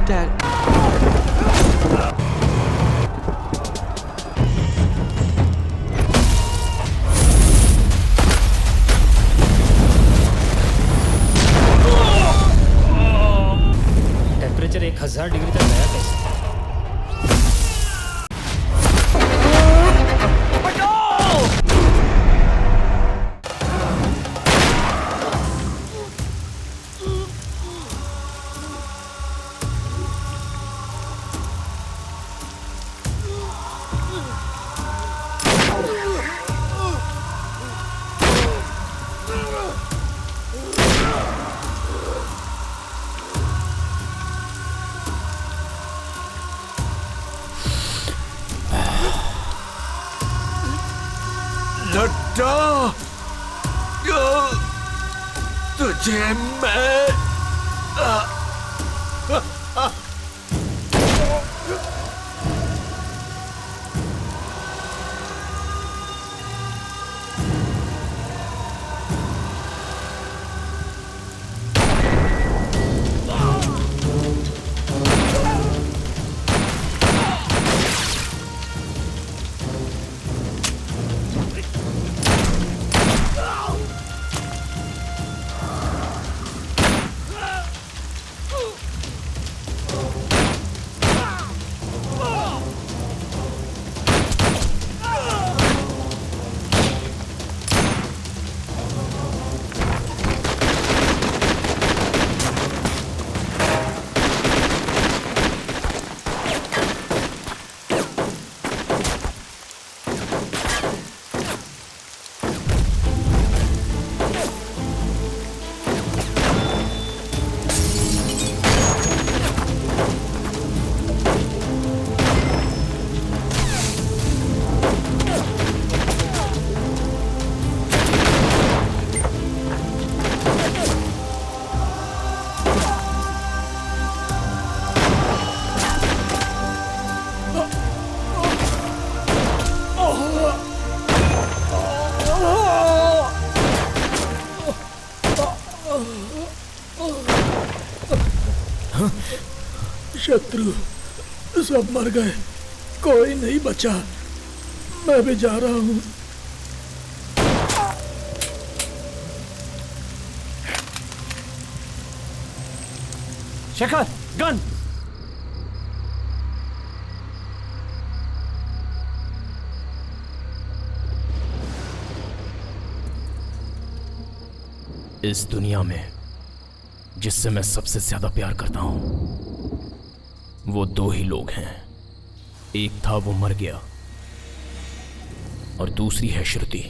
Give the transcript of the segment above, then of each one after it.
Dad. Temperature 1000 degree तक गया कैसे? लट्टा, तुझे मैं शत्रु सब मर गए, कोई नहीं बचा। मैं भी जा रहा हूँ। शेखर, गन! इस दुनिया में जिससे मैं सबसे ज्यादा प्यार करता हूं वो दो ही लोग हैं। एक था वो मर गया और दूसरी है श्रुति।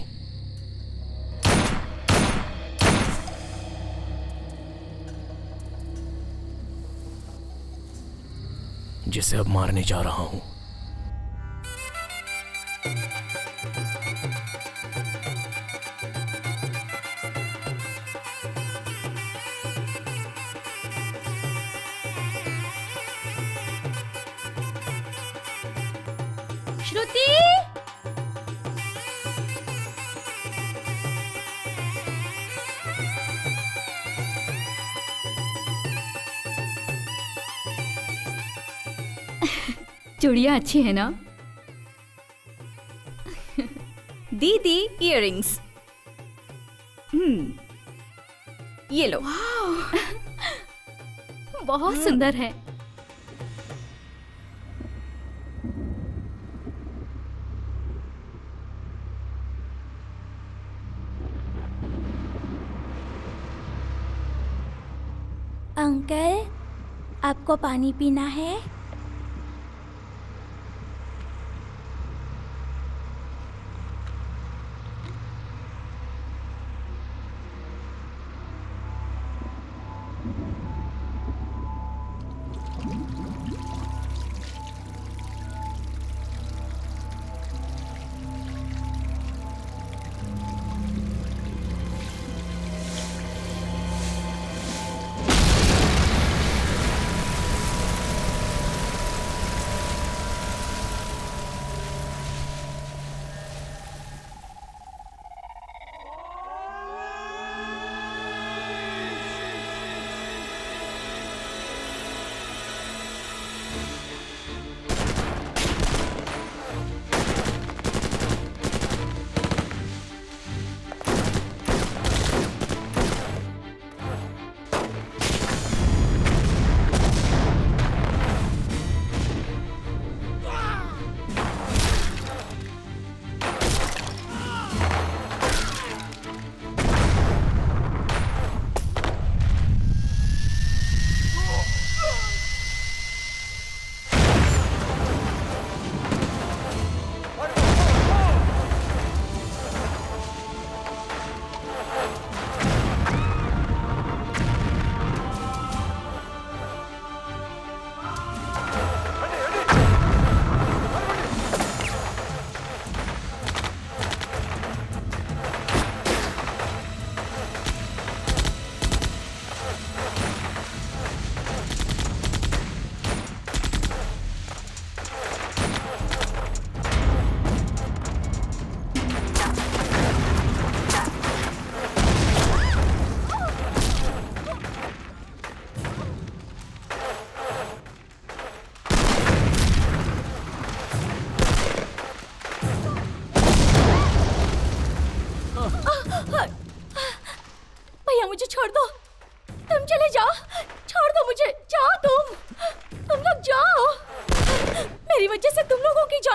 जिसे अब मारने जा रहा हूं। श्रुति! चूड़ियां अच्छी है ना? दीदी इयररिंग्स। ये लो। बहुत सुंदर है। अंकल, आपको पानी पीना है?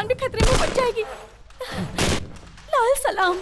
जान भी खतरे में पड़ जाएगी। लाल सलाम।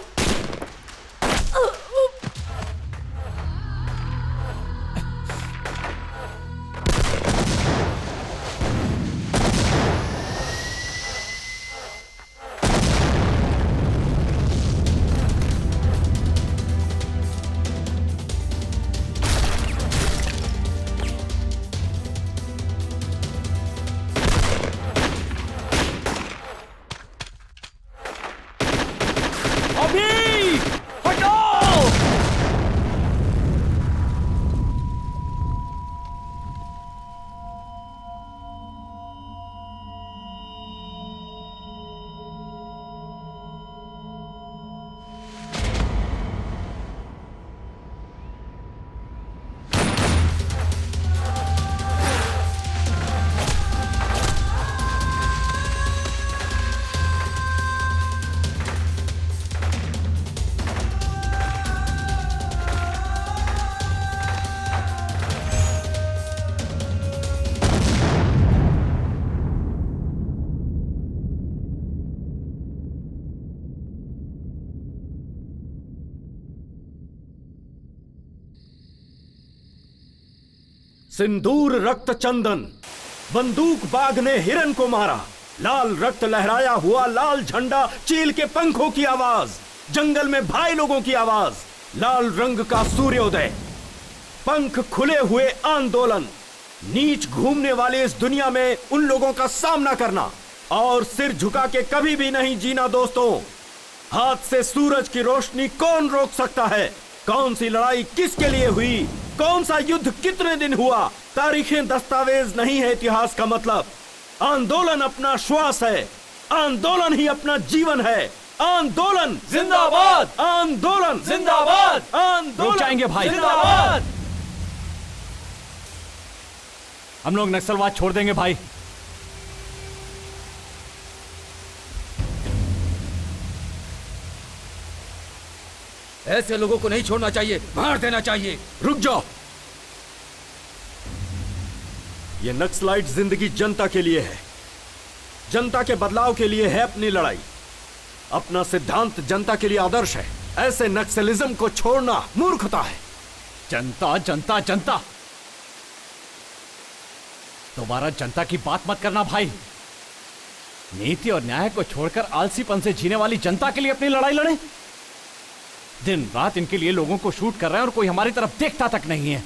सिंदूर रक्त चंदन, बंदूक बाग ने हिरन को मारा, लाल रक्त लहराया हुआ लाल झंडा, चील के पंखों की आवाज, जंगल में भाई लोगों की आवाज, लाल रंग का सूर्योदय, पंख खुले हुए आंदोलन, नीच घूमने वाले इस दुनिया में उन लोगों का सामना करना और सिर झुका के कभी भी नहीं जीना। दोस्तों, हाथ से सूरज की रोशनी कौन रोक सकता है? कौन सी लड़ाई किसके लिए हुई? कौन सा युद्ध कितने दिन हुआ? तारीखें दस्तावेज नहीं है इतिहास का मतलब। आंदोलन अपना श्वास है, आंदोलन ही अपना जीवन है। आंदोलन जिंदाबाद, आंदोलन जिंदाबाद, आंदोलन रुक जाएंगे भाई। जिंदाबाद। हम लोग नक्सलवाद छोड़ देंगे भाई। ऐसे लोगों को नहीं छोड़ना चाहिए, मार देना चाहिए। रुक जाओ। ये नक्सलाइट जिंदगी जनता के लिए है, जनता के बदलाव के लिए है अपनी लड़ाई। अपना सिद्धांत जनता के लिए आदर्श है। ऐसे नक्सलिज्म को छोड़ना मूर्खता है। जनता जनता जनता, दोबारा जनता की बात मत करना भाई। नीति और न्याय को छोड़कर आलसीपन से जीने वाली जनता के लिए अपनी लड़ाई लड़े। दिन रात इनके लिए लोगों को शूट कर रहे हैं और कोई हमारी तरफ देखता तक नहीं है।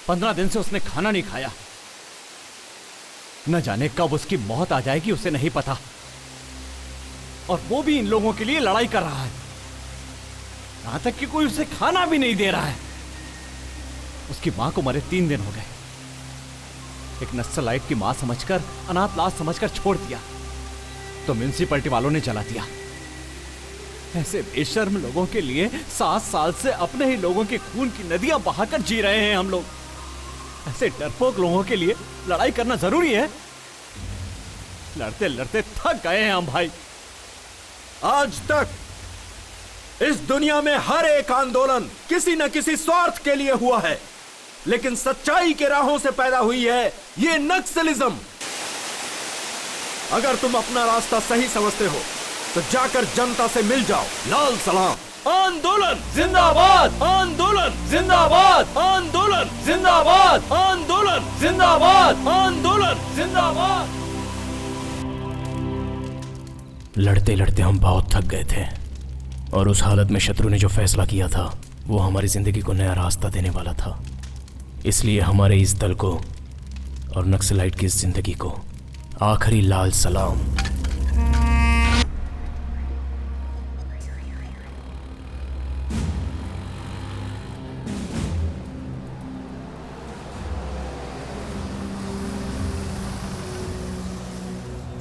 15 दिन से उसने खाना नहीं खाया। न जाने कब उसकी मौत आ जाएगी, उसे नहीं पता। और वो भी इन लोगों के लिए लड़ाई कर रहा है, यहां तक कि कोई उसे खाना भी नहीं दे रहा है। उसकी मां को मरे 3 दिन हो गए। एक नक्सलाइट की मां समझकर, अनाथ लाश समझकर छोड़ दिया तो म्युनिसिपैलिटी वालों ने जला दिया। ऐसे बेशर्म लोगों के लिए 7 साल से अपने ही लोगों के खून की नदियां बहाकर जी रहे हैं हम लोग। ऐसे डरपोक लोगों के लिए लड़ाई करना जरूरी है। लड़ते लड़ते थक गए हैं हम भाई। आज तक इस दुनिया में हर एक आंदोलन किसी न किसी स्वार्थ के लिए हुआ है, लेकिन सच्चाई के राहों से पैदा हुई है ये नक्सलिज्म। अगर तुम अपना रास्ता सही समझते हो तो जाकर जनता से मिल जाओ। लाल सलाम। आंदोलन जिंदाबाद, आंदोलन जिंदाबाद, आंदोलन जिंदाबाद, आंदोलन जिंदाबाद, आंदोलन जिंदाबाद। लड़ते लड़ते हम बहुत थक गए थे और उस हालत में शत्रु ने जो फैसला किया था वो हमारी जिंदगी को नया रास्ता देने वाला था। इसलिए हमारे इस दल को और नक्सलाइट की इस जिंदगी को आखिरी लाल सलाम।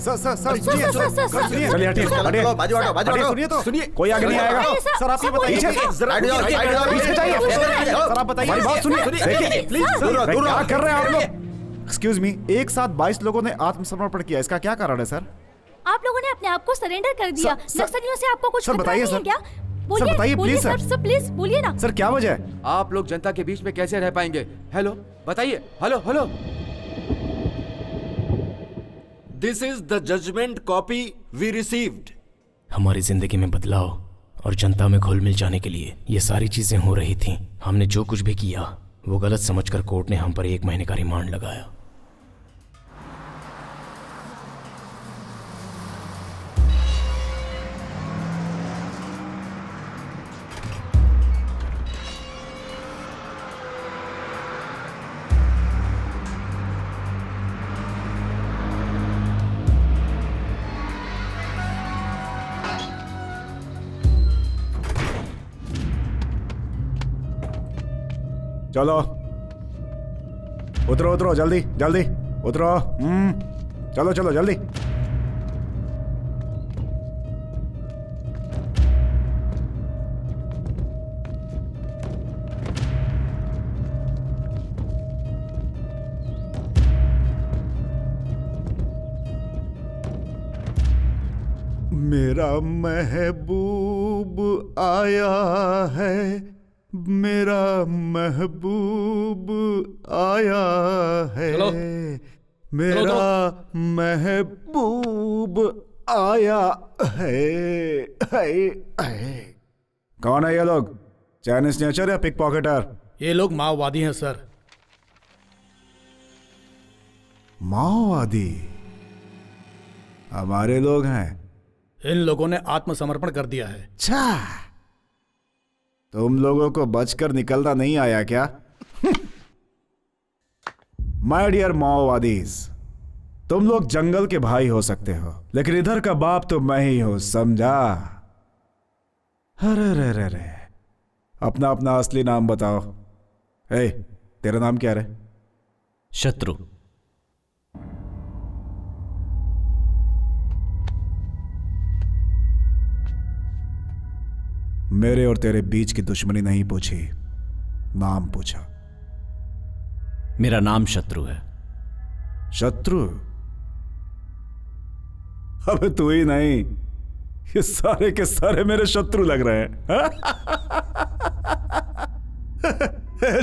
सर सुनिए, चलिए हटिए, बाजू हटो, बाजू हटो। सुनिए तो सुनिए, कोई आगे नहीं आएगा। सर आप ये बताइए, पीछे जाइए, सर आप बताइए, बात सुनिए, देखिए प्लीज सर, क्या कर रहे हैं आप लोग? एक्सक्यूज मी, एक साथ 22 लोगों ने आत्मसमर्पण किया, इसका क्या कारण है सर? आप लोगों ने अपने आप को सरेंडर कर दिया। नक्सलियों से आपको कुछ सर, खतरा बताइए नहीं है सर। क्या? सर, बताइए, बोलिए प्लीज सर। सर, प्लीज बोलिए ना। सर क्या वजह है? आप लोग जनता के बीच में कैसे रह पाएंगे? हेलो, बताइए। Hello hello. This is the judgment copy we received. हमारी जिंदगी में बदलाव और जनता में घुल मिल जाने के लिए ये सारी चीजें हो रही थीं। हमने जो कुछ भी किया वो गलत समझकर कोर्ट ने हम पर 1 महीने का रिमांड लगाया। चलो उतरो उतरो, जल्दी जल्दी उतरो। चलो चलो जल्दी। मेरा महबूब आया है, मेरा महबूब आया है, चलो। मेरा महबूब आया है। कौन है ये लोग? चाइनीज नेचर या पिक पॉकेटर? ये लोग माओवादी हैं सर। माओवादी? हमारे लोग हैं। इन लोगों ने आत्मसमर्पण कर दिया है। अच्छा, तुम लोगों को बचकर निकलना नहीं आया क्या? माय डियर माओवादीज, तुम लोग जंगल के भाई हो सकते हो, लेकिन इधर का बाप तो मैं ही हूं, समझा? अरे रे रे रे, अपना अपना असली नाम बताओ। ए, तेरा नाम क्या रे? शत्रु। मेरे और तेरे बीच की दुश्मनी नहीं पूछी, नाम पूछा। मेरा नाम शत्रु है। शत्रु? अबे तू ही नहीं, ये सारे के सारे मेरे शत्रु लग रहे हैं।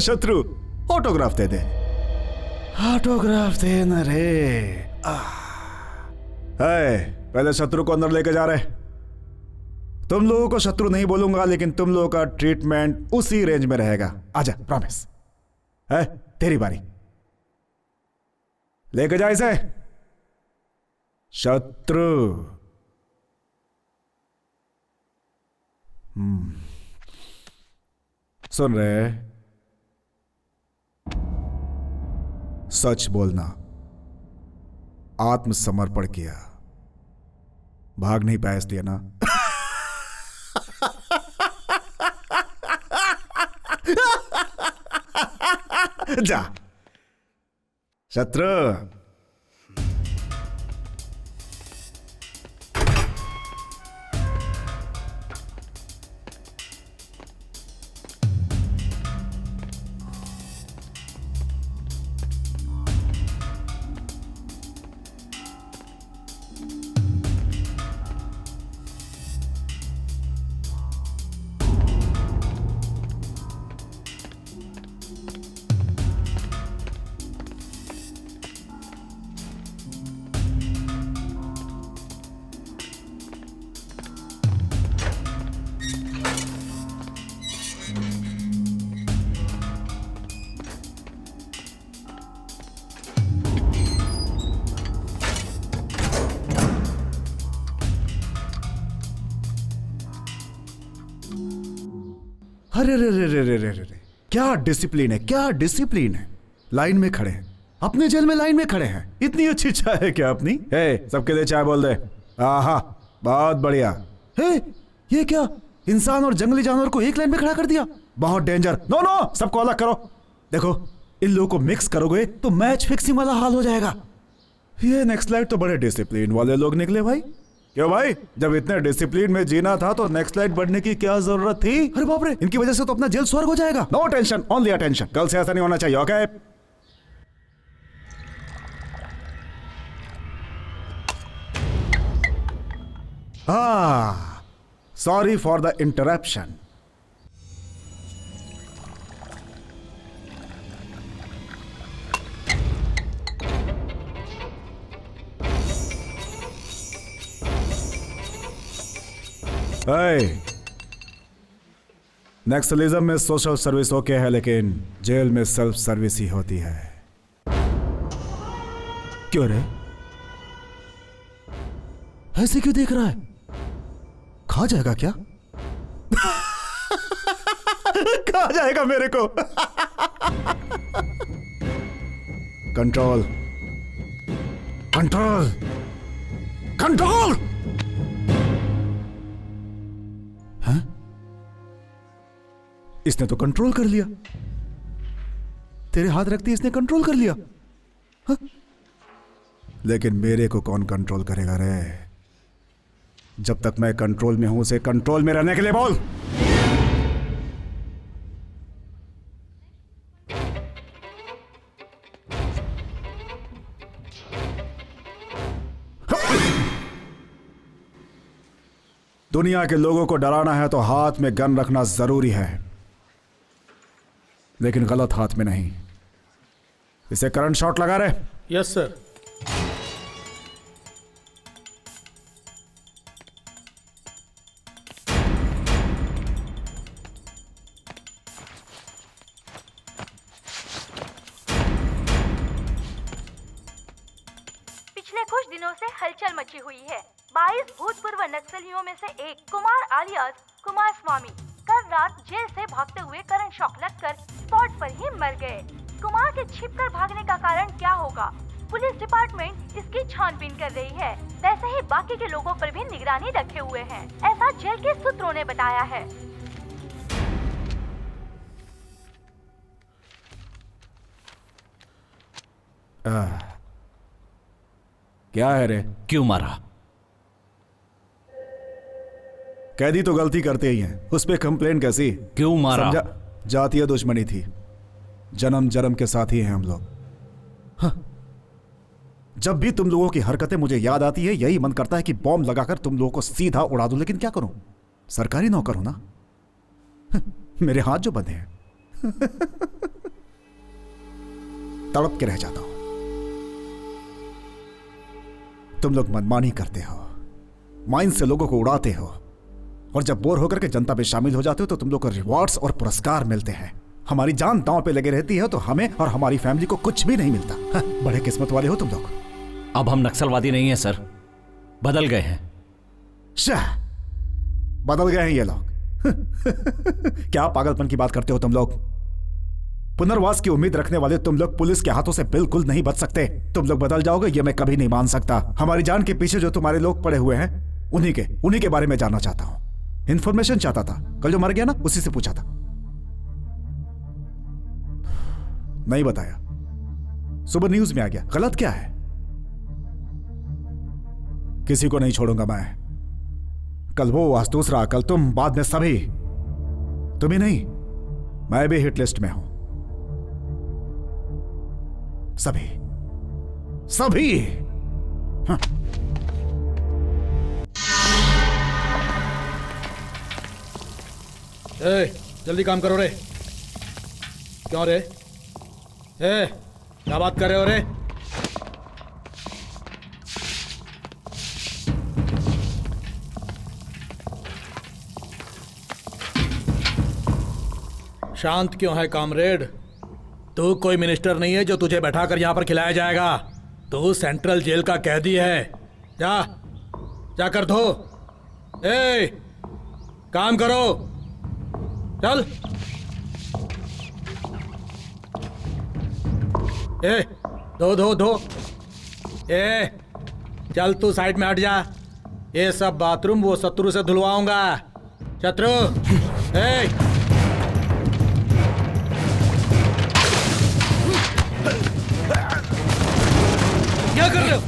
शत्रु, ऑटोग्राफ दे दे। ऑटोग्राफ दे न रे। पहले शत्रु को अंदर लेके जा रहे। तुम लोगों को शत्रु नहीं बोलूंगा, लेकिन तुम लोगों का ट्रीटमेंट उसी रेंज में रहेगा। आजा, प्रॉमिस है। तेरी बारी, लेके जा इसे। शत्रु। सुन रहे? सच बोलना। आत्मसमर्पण किया, भाग नहीं पाया इसलिए ना? जा शत्रु। अरे रे रे रे रे रे रे, क्या डिसिप्लिन है, क्या डिसिप्लिन है। लाइन में खड़े हैं, अपने जेल में लाइन में खड़े हैं। इतनी अच्छी चाय है क्या अपनी? हे, सबके लिए चाय बोल दे। आहा, बहुत बढ़िया। हे, ये क्या, इंसान और जंगली जानवर को एक लाइन में खड़ा कर दिया? बहुत डेंजर। नो नो, सबको अलग करो। देखो, इन लोगों को मिक्स करोगे तो मैच फिक्सिंग वाला हाल हो जाएगा। ये नेक्स्ट लाइट तो बड़े डिसिप्लिन वाले लोग निकले भाई। क्यों भाई, जब इतने डिसिप्लिन में जीना था तो नेक्स्ट लाइट बढ़ने की क्या जरूरत थी? अरे बाप रे, इनकी वजह से तो अपना जेल स्वर्ग हो जाएगा। No tension, only attention. कल से ऐसा नहीं होना चाहिए, okay? Sorry for the interruption. Naxalism में सोशल सर्विस ओके है, लेकिन जेल में सेल्फ सर्विस ही होती है। क्यों रे, ऐसे क्यों देख रहा है? खा जाएगा क्या? खा जाएगा मेरे को। Control, control, control. हाँ? इसने तो कंट्रोल कर लिया। तेरे हाथ रखते इसने कंट्रोल कर लिया। हाँ? लेकिन मेरे को कौन कंट्रोल करेगा रे? जब तक मैं कंट्रोल में हूं, उसे कंट्रोल में रहने के लिए बोल। दुनिया के लोगों को डराना है तो हाथ में गन रखना जरूरी है, लेकिन गलत हाथ में नहीं। इसे करंट शॉट लगा रहे। Yes sir. पिछले कुछ दिनों से हलचल मची हुई है। 22 भूतपूर्व नक्सलियों में से एक कुमार आलियास कुमार स्वामी कल रात जेल से भागते हुए करंट शॉक लगकर स्पॉट पर ही मर गए। कुमार के छिपकर भागने का कारण क्या होगा? पुलिस डिपार्टमेंट इसकी छानबीन कर रही है। वैसे ही बाकी के लोगों पर भी निगरानी रखे हुए हैं, ऐसा जेल के सूत्रों ने बताया है। क्या है रे? क्यों मारा? कैदी तो गलती करते ही हैं, उस पे कंप्लेन कैसी? क्यों मारा? समझा? जातीय दुश्मनी थी। जन्म जन्म के साथी हैं हम लोग। हाँ। जब भी तुम लोगों की हरकतें मुझे याद आती है, यही मन करता है कि बॉम्ब लगाकर तुम लोगों को सीधा उड़ा दूं, लेकिन क्या करूं? सरकारी नौकर हूं ना। मेरे हाथ जो बंधे हैं। तड़प के रह जाता हूं। तुम लोग मनमानी करते हो, माइंड से लोगों को उड़ाते हो, और जब बोर होकर के जनता में शामिल हो जाते हो तो तुम लोग को रिवॉर्ड्स और पुरस्कार मिलते हैं। हमारी जान दांव पे लगे रहती है तो हमें और हमारी फैमिली को कुछ भी नहीं मिलता। हाँ, बड़े किस्मत वाले हो तुम लोग। अब हम नक्सलवादी नहीं हैं सर, बदल गए हैं। शाह, बदल गए हैं ये लोग। क्या पागलपन की बात करते हो तुम लोग? पुनर्वास की उम्मीद रखने वाले तुम लोग पुलिस के हाथों से बिल्कुल नहीं बच सकते। तुम लोग बदल जाओगे ये मैं कभी नहीं मान सकता। हमारी जान के पीछे जो तुम्हारे लोग पड़े हुए हैं, उन्हीं के बारे में जानना चाहता हूं। इंफॉर्मेशन चाहता था। कल जो मर गया ना, उसी से पूछा था, नहीं बताया। सुबह न्यूज में आ गया। गलत क्या है? किसी को नहीं छोड़ूंगा मैं। कल वो, आज दूसरा, कल तुम, बाद में सभी। तुम ही नहीं, मैं भी हिट लिस्ट में हूं। सभी सभी। हाँ। जल्दी काम करो रे। क्यों रे? क्या बात कर रहे हो रे? शांत क्यों है कामरेड? तू कोई मिनिस्टर नहीं है जो तुझे बैठाकर यहां पर खिलाया जाएगा। तू सेंट्रल जेल का कैदी है। जाकर धो। काम करो, चल। धो। चल तू साइड में हट जा। ये सब बाथरूम वो शत्रु से धुलवाऊंगा। शत्रु, क्या कर रहे हो?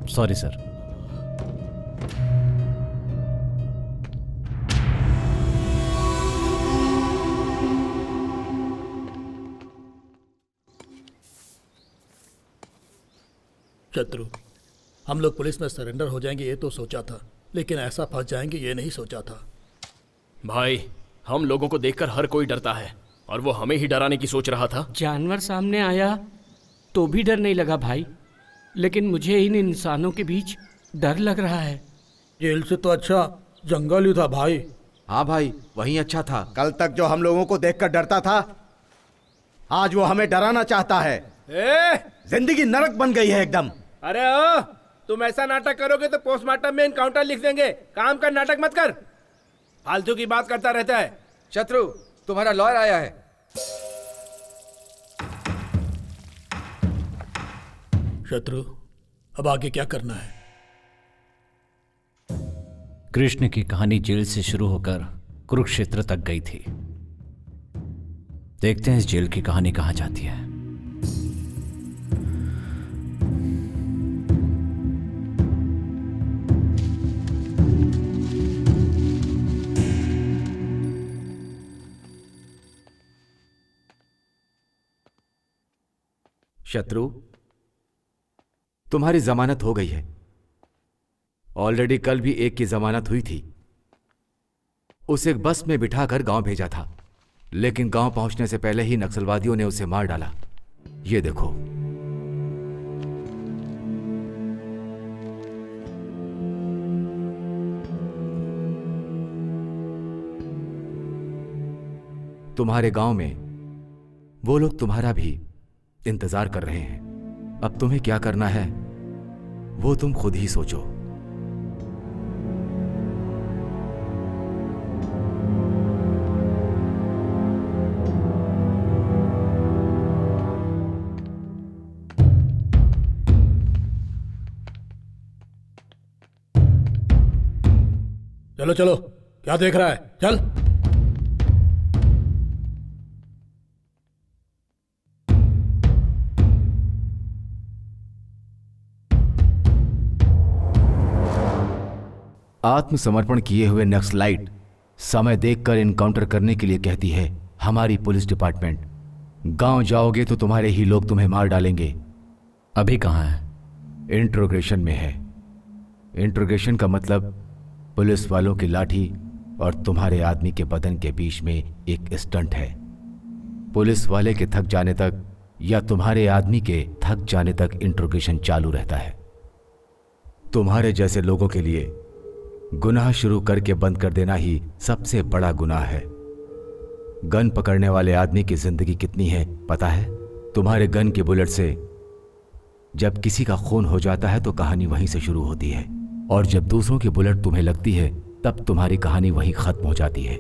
Sorry sir. शत्रु, हम लोग पुलिस में सरेंडर हो जाएंगे ये तो सोचा था, लेकिन ऐसा फंस जाएंगे ये नहीं सोचा था। भाई, हम लोगों को देखकर हर कोई डरता है और वो हमें ही डराने की सोच रहा था। जानवर सामने आया तो भी डर नहीं लगा भाई, लेकिन मुझे इन इंसानों के बीच डर लग रहा है। जेल से तो अच्छा जंगल ही था भाई। हाँ भाई, वहीं अच्छा था। कल तक जो हम लोगों को देखकर डरता था, आज वो हमें डराना चाहता है। जिंदगी नरक बन गई है एकदम। अरे ओ, तुम ऐसा नाटक करोगे तो पोस्टमार्टम में इनकाउंटर लिख देंगे। काम का नाटक मत कर, फालतू की बात करता रहता है। शत्रु, तुम्हारा लॉयर आया है। शत्रु, अब आगे क्या करना है? कृष्ण की कहानी जेल से शुरू होकर कुरुक्षेत्र तक गई थी। देखते हैं इस जेल की कहानी कहां जाती है। शत्रु, तुम्हारी जमानत हो गई है। ऑलरेडी कल भी एक की जमानत हुई थी। उसे बस में बिठाकर गांव भेजा था, लेकिन गांव पहुंचने से पहले ही नक्सलवादियों ने उसे मार डाला। ये देखो। तुम्हारे गांव में वो लोग तुम्हारा भी इंतजार कर रहे हैं। अब तुम्हें क्या करना है वो तुम खुद ही सोचो। चलो चलो, क्या देख रहा है, चल। आत्मसमर्पण किए हुए नक्सलाइट समय देखकर इनकाउंटर करने के लिए कहती है हमारी पुलिस डिपार्टमेंट। गांव जाओगे तो तुम्हारे ही लोग तुम्हें मार डालेंगे। अभी कहां है? इंट्रोगेशन में है। इंट्रोगेशन का मतलब पुलिस वालों की लाठी और तुम्हारे आदमी के बदन के बीच में एक स्टंट है। पुलिस वाले के थक जाने तक या तुम्हारे आदमी के थक जाने तक इंट्रोगेशन चालू रहता है। तुम्हारे जैसे लोगों के लिए गुनाह शुरू करके बंद कर देना ही सबसे बड़ा गुनाह है। गन पकड़ने वाले आदमी की जिंदगी कितनी है पता है? तुम्हारे गन के बुलेट से जब किसी का खून हो जाता है तो कहानी वहीं से शुरू होती है, और जब दूसरों की बुलेट तुम्हें लगती है तब तुम्हारी कहानी वहीं खत्म हो जाती है।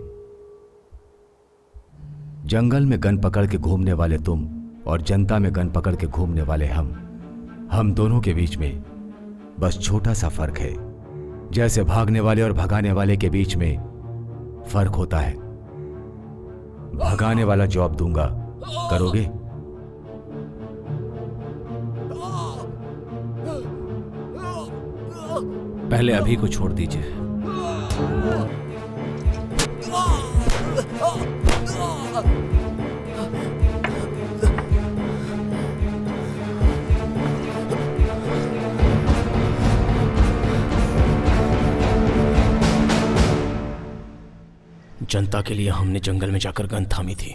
जंगल में गन पकड़ के घूमने वाले तुम और जनता में गन पकड़ के घूमने वाले हम दोनों के बीच में बस छोटा सा फर्क है। जैसे भागने वाले और भगाने वाले के बीच में फर्क होता है। भगाने वाला जॉब दूंगा, करोगे? पहले अभी को छोड़ दीजिए। जनता के लिए हमने जंगल में जाकर गन थामी थी,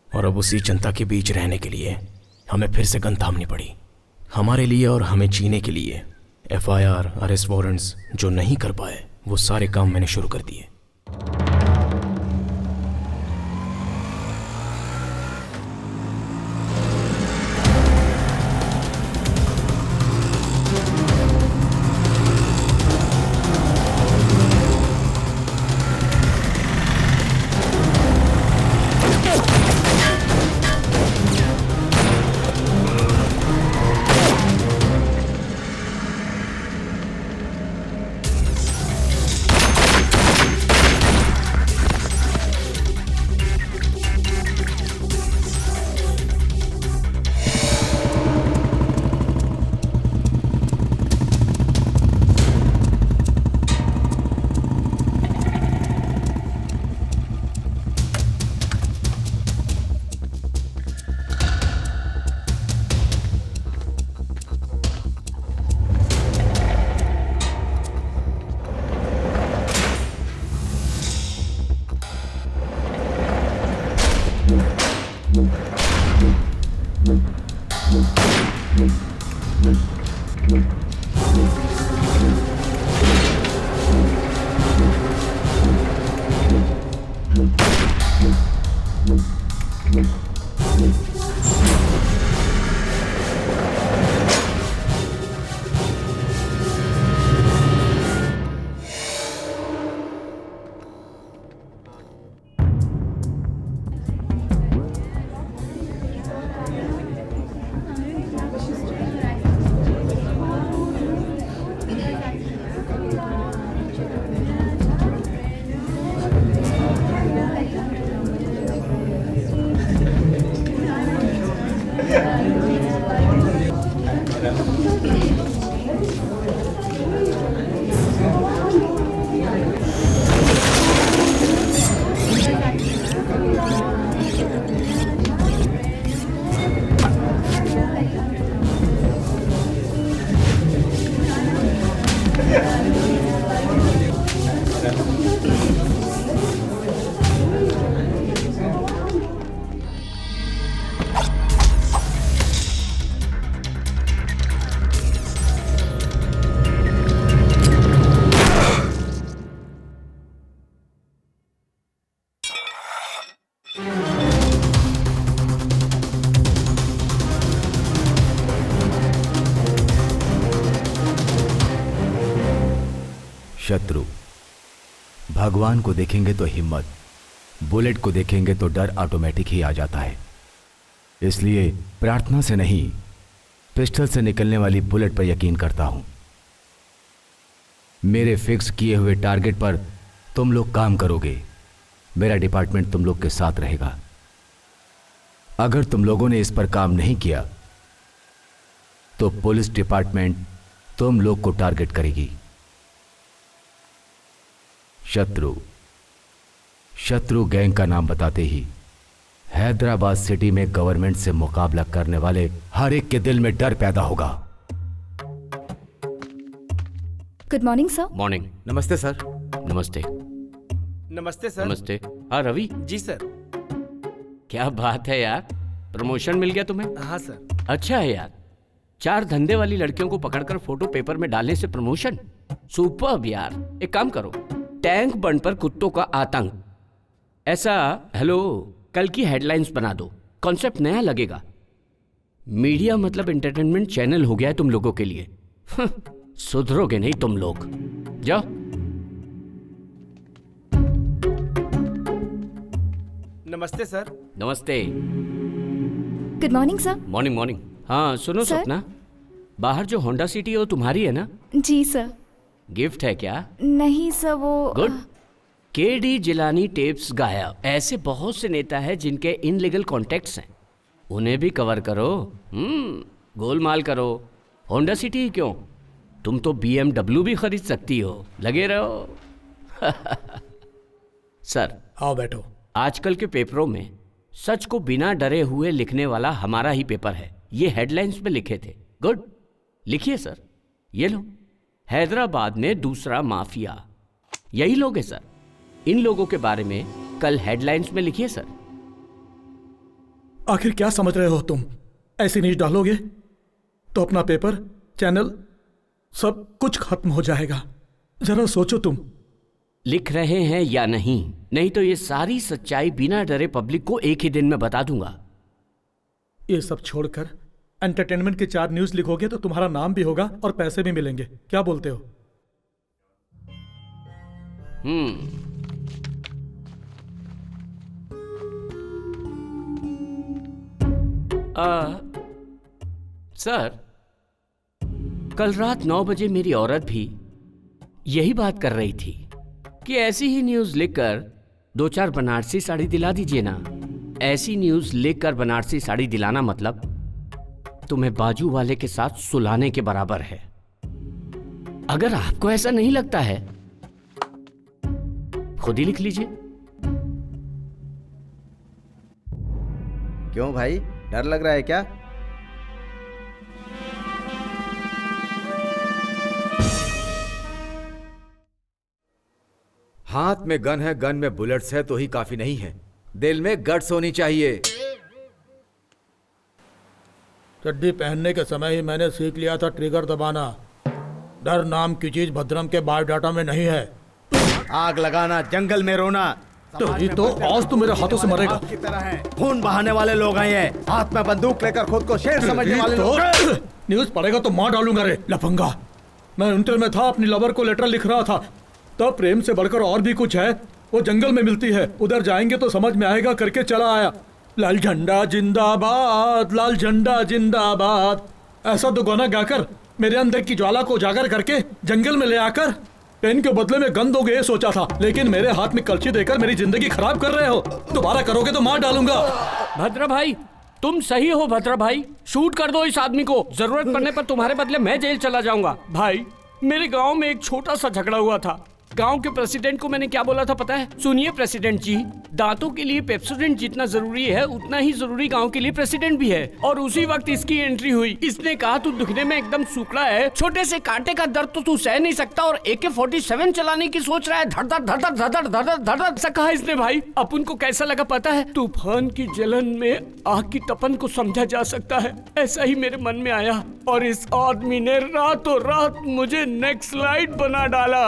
और अब उसी जनता के बीच रहने के लिए हमें फिर से गन थामनी पड़ी। हमारे लिए और हमें जीने के लिए एफआईआर, अरेस्ट वारंट्स जो नहीं कर पाए वो सारे काम मैंने शुरू कर दिए। शत्रु भगवान को देखेंगे तो हिम्मत, बुलेट को देखेंगे तो डर ऑटोमेटिक ही आ जाता है। इसलिए प्रार्थना से नहीं, पिस्टल से निकलने वाली बुलेट पर यकीन करता हूं। मेरे फिक्स किए हुए टारगेट पर तुम लोग काम करोगे, मेरा डिपार्टमेंट तुम लोग के साथ रहेगा। अगर तुम लोगों ने इस पर काम नहीं किया तो पुलिस डिपार्टमेंट तुम लोग को टारगेट करेगी। शत्रु गैंग का नाम बताते ही हैदराबाद सिटी में गवर्नमेंट से मुकाबला करने वाले हर एक के दिल में डर पैदा होगा। Good morning sir. मॉर्निंग। नमस्ते सर। नमस्ते। नमस्ते सर। नमस्ते। हाँ रवि। जी सर। क्या बात है यार, प्रमोशन मिल गया तुम्हें? हाँ सर। अच्छा है यार, 4 धंधे वाली लड़कियों को पकड़कर फोटो पेपर में डालने से प्रमोशन, सुपर्ब यार। एक काम करो, टैंक बंड पर कुत्तों का आतंक, ऐसा हेलो कल की हेडलाइंस बना दो। कॉन्सेप्ट नया लगेगा। मीडिया मतलब एंटरटेनमेंट चैनल हो गया है तुम लोगों के लिए। सुधरोगे नहीं तुम लोग। जाओ। नमस्ते सर। नमस्ते। Good morning sir. Morning morning. हाँ सुनो सपना, बाहर जो होंडा सिटी है वो तुम्हारी है ना? जी सर। गिफ्ट है क्या? नहीं सर, वो गुड। केडी जिलानी टेप्स गायब। ऐसे बहुत से नेता हैं जिनके इनलीगल कॉन्टेक्ट्स हैं, उन्हें भी कवर करो। गोलमाल करो। होंडा सिटी ही क्यों, तुम तो BMW भी खरीद सकती हो। लगे रहो। सर आओ बैठो। आजकल के पेपरों में सच को बिना डरे हुए लिखने वाला हमारा ही पेपर है। ये हेडलाइंस में लिखे थे। गुड, लिखिए सर। ये लो, हैदराबाद में दूसरा माफिया। यही लोग हैं सर। इन लोगों के बारे में कल हेडलाइंस में लिखिए सर। आखिर क्या समझ रहे हो तुम? ऐसी न्यूज डालोगे तो अपना पेपर, चैनल, सब कुछ खत्म हो जाएगा। जरा सोचो तुम। लिख रहे हैं या नहीं? नहीं तो ये सारी सच्चाई बिना डरे पब्लिक को एक ही दिन में बता दूंगा। ये सब छोड़कर एंटरटेनमेंट के 4 न्यूज लिखोगे तो तुम्हारा नाम भी होगा और पैसे भी मिलेंगे। क्या बोलते हो? सर कल रात 9 बजे मेरी औरत भी यही बात कर रही थी कि ऐसी ही न्यूज लिखकर 2-4 बनारसी साड़ी दिला दीजिए ना। ऐसी न्यूज लिखकर बनारसी साड़ी दिलाना मतलब तुम्हें बाजू वाले के साथ सुलाने के बराबर है। अगर आपको ऐसा नहीं लगता है खुद ही लिख लीजिए। क्यों भाई, डर लग रहा है क्या? हाथ में गन है, गन में बुलेट्स है तो ही काफी नहीं है, दिल में गट्स होनी चाहिए। चड्डी पहनने के समय ही मैंने सीख लिया था ट्रिगर दबाना। डर नाम की चीज भद्रम के बायोडाटा में नहीं है। आग लगाना, जंगल में रोना, तो आज तो मेरे हाथों से मरेगा। की तरह है। खून बहाने वाले लोग हैं ये, हाथ में बंदूक लेकर खुद को शेर समझने वाले लोग। न्यूज पढ़ेगा तो मार डालूंगा रे लफंगा। मैं इंटर में था, अपनी लवर को लेटर लिख रहा था, तब प्रेम से बढ़कर और भी कुछ है, वो जंगल में मिलती है, उधर जाएंगे तो समझ में आएगा करके चला आया। लाल झंडा जिंदाबाद, लाल झंडा जिंदाबाद, ऐसा तो गाना गाकर मेरे अंदर की ज्वाला को उजागर करके जंगल में ले आकर पेन के बदले में गन दोगे ये सोचा था, लेकिन मेरे हाथ में कलची देकर मेरी जिंदगी खराब कर रहे हो। दोबारा करोगे तो मार डालूंगा। भद्रा भाई, तुम सही हो भद्रा भाई, शूट कर दो इस आदमी को। जरूरत पड़ने पर तुम्हारे बदले मैं जेल चला जाऊंगा। भाई, मेरे गांव में एक छोटा सा झगड़ा हुआ था। गांव के प्रेसिडेंट को मैंने क्या बोला था पता है? सुनिए प्रेसिडेंट जी, दांतों के लिए पेप्सोडेंट जितना जरूरी है उतना ही जरूरी गांव के लिए प्रेसिडेंट भी है। और उसी वक्त इसकी एंट्री हुई। इसने कहा तू दुखने में एकदम सूखड़ा है, छोटे से कांटे का दर्द तो तू सह नहीं सकता और AK-47 चलाने की सोच रहा है। धड़ धड़ धड़ धड़ धड़ धड़ धड़ ऐसा कहा इसने। भाई, अपन को कैसा लगा पता है? तूफान की जलन में आग की तपन को समझा जा सकता है, ऐसा ही मेरे मन में आया। और इस आदमी ने रातों रात मुझे नेक्स्ट स्लाइड बना डाला।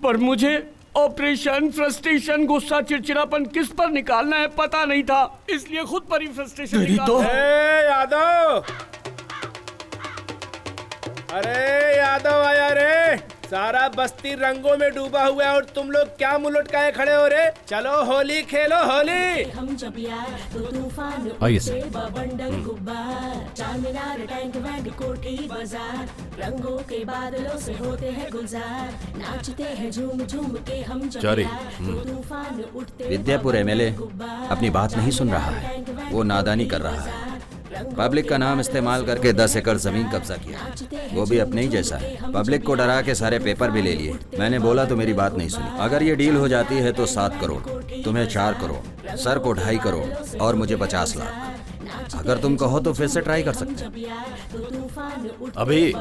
पर मुझे ऑपरेशन, फ्रस्ट्रेशन, गुस्सा, चिड़चिड़ापन किस पर निकालना है पता नहीं था, इसलिए खुद पर ही फ्रस्ट्रेशन निकाला। यादव, अरे यादव आया रे। सारा बस्ती रंगों में डूबा हुआ है और तुम लोग क्या मुंह लटकाए खड़े हो रे? चलो होली खेलो होली। हम जब यार तो तूफान आइए उठते बवंडर गुब्बार, चारमीनार टैंक बैंड कोठी बाजार, रंगों के बादलों से होते हैं गुलजार, नाचते हैं झूम झूम के हम जब जारी। यार तो तूफान उठते विद्यापुर MLA अपनी बात नहीं सुन रहा है, वो नादानी कर रहा है। पब्लिक का नाम इस्तेमाल करके 10 एकड़ जमीन कब्जा किया, वो भी अपने ही जैसा है। पब्लिक को डरा के सारे पेपर भी ले लिए। मैंने बोला तो मेरी बात नहीं सुनी। अगर ये डील हो जाती है तो 7 करोड़, तुम्हें 4 करोड़, सर को 2.5 करोड़ और मुझे 50 लाख। अगर तुम कहो तो फिर से ट्राई कर सकते हैं। अभी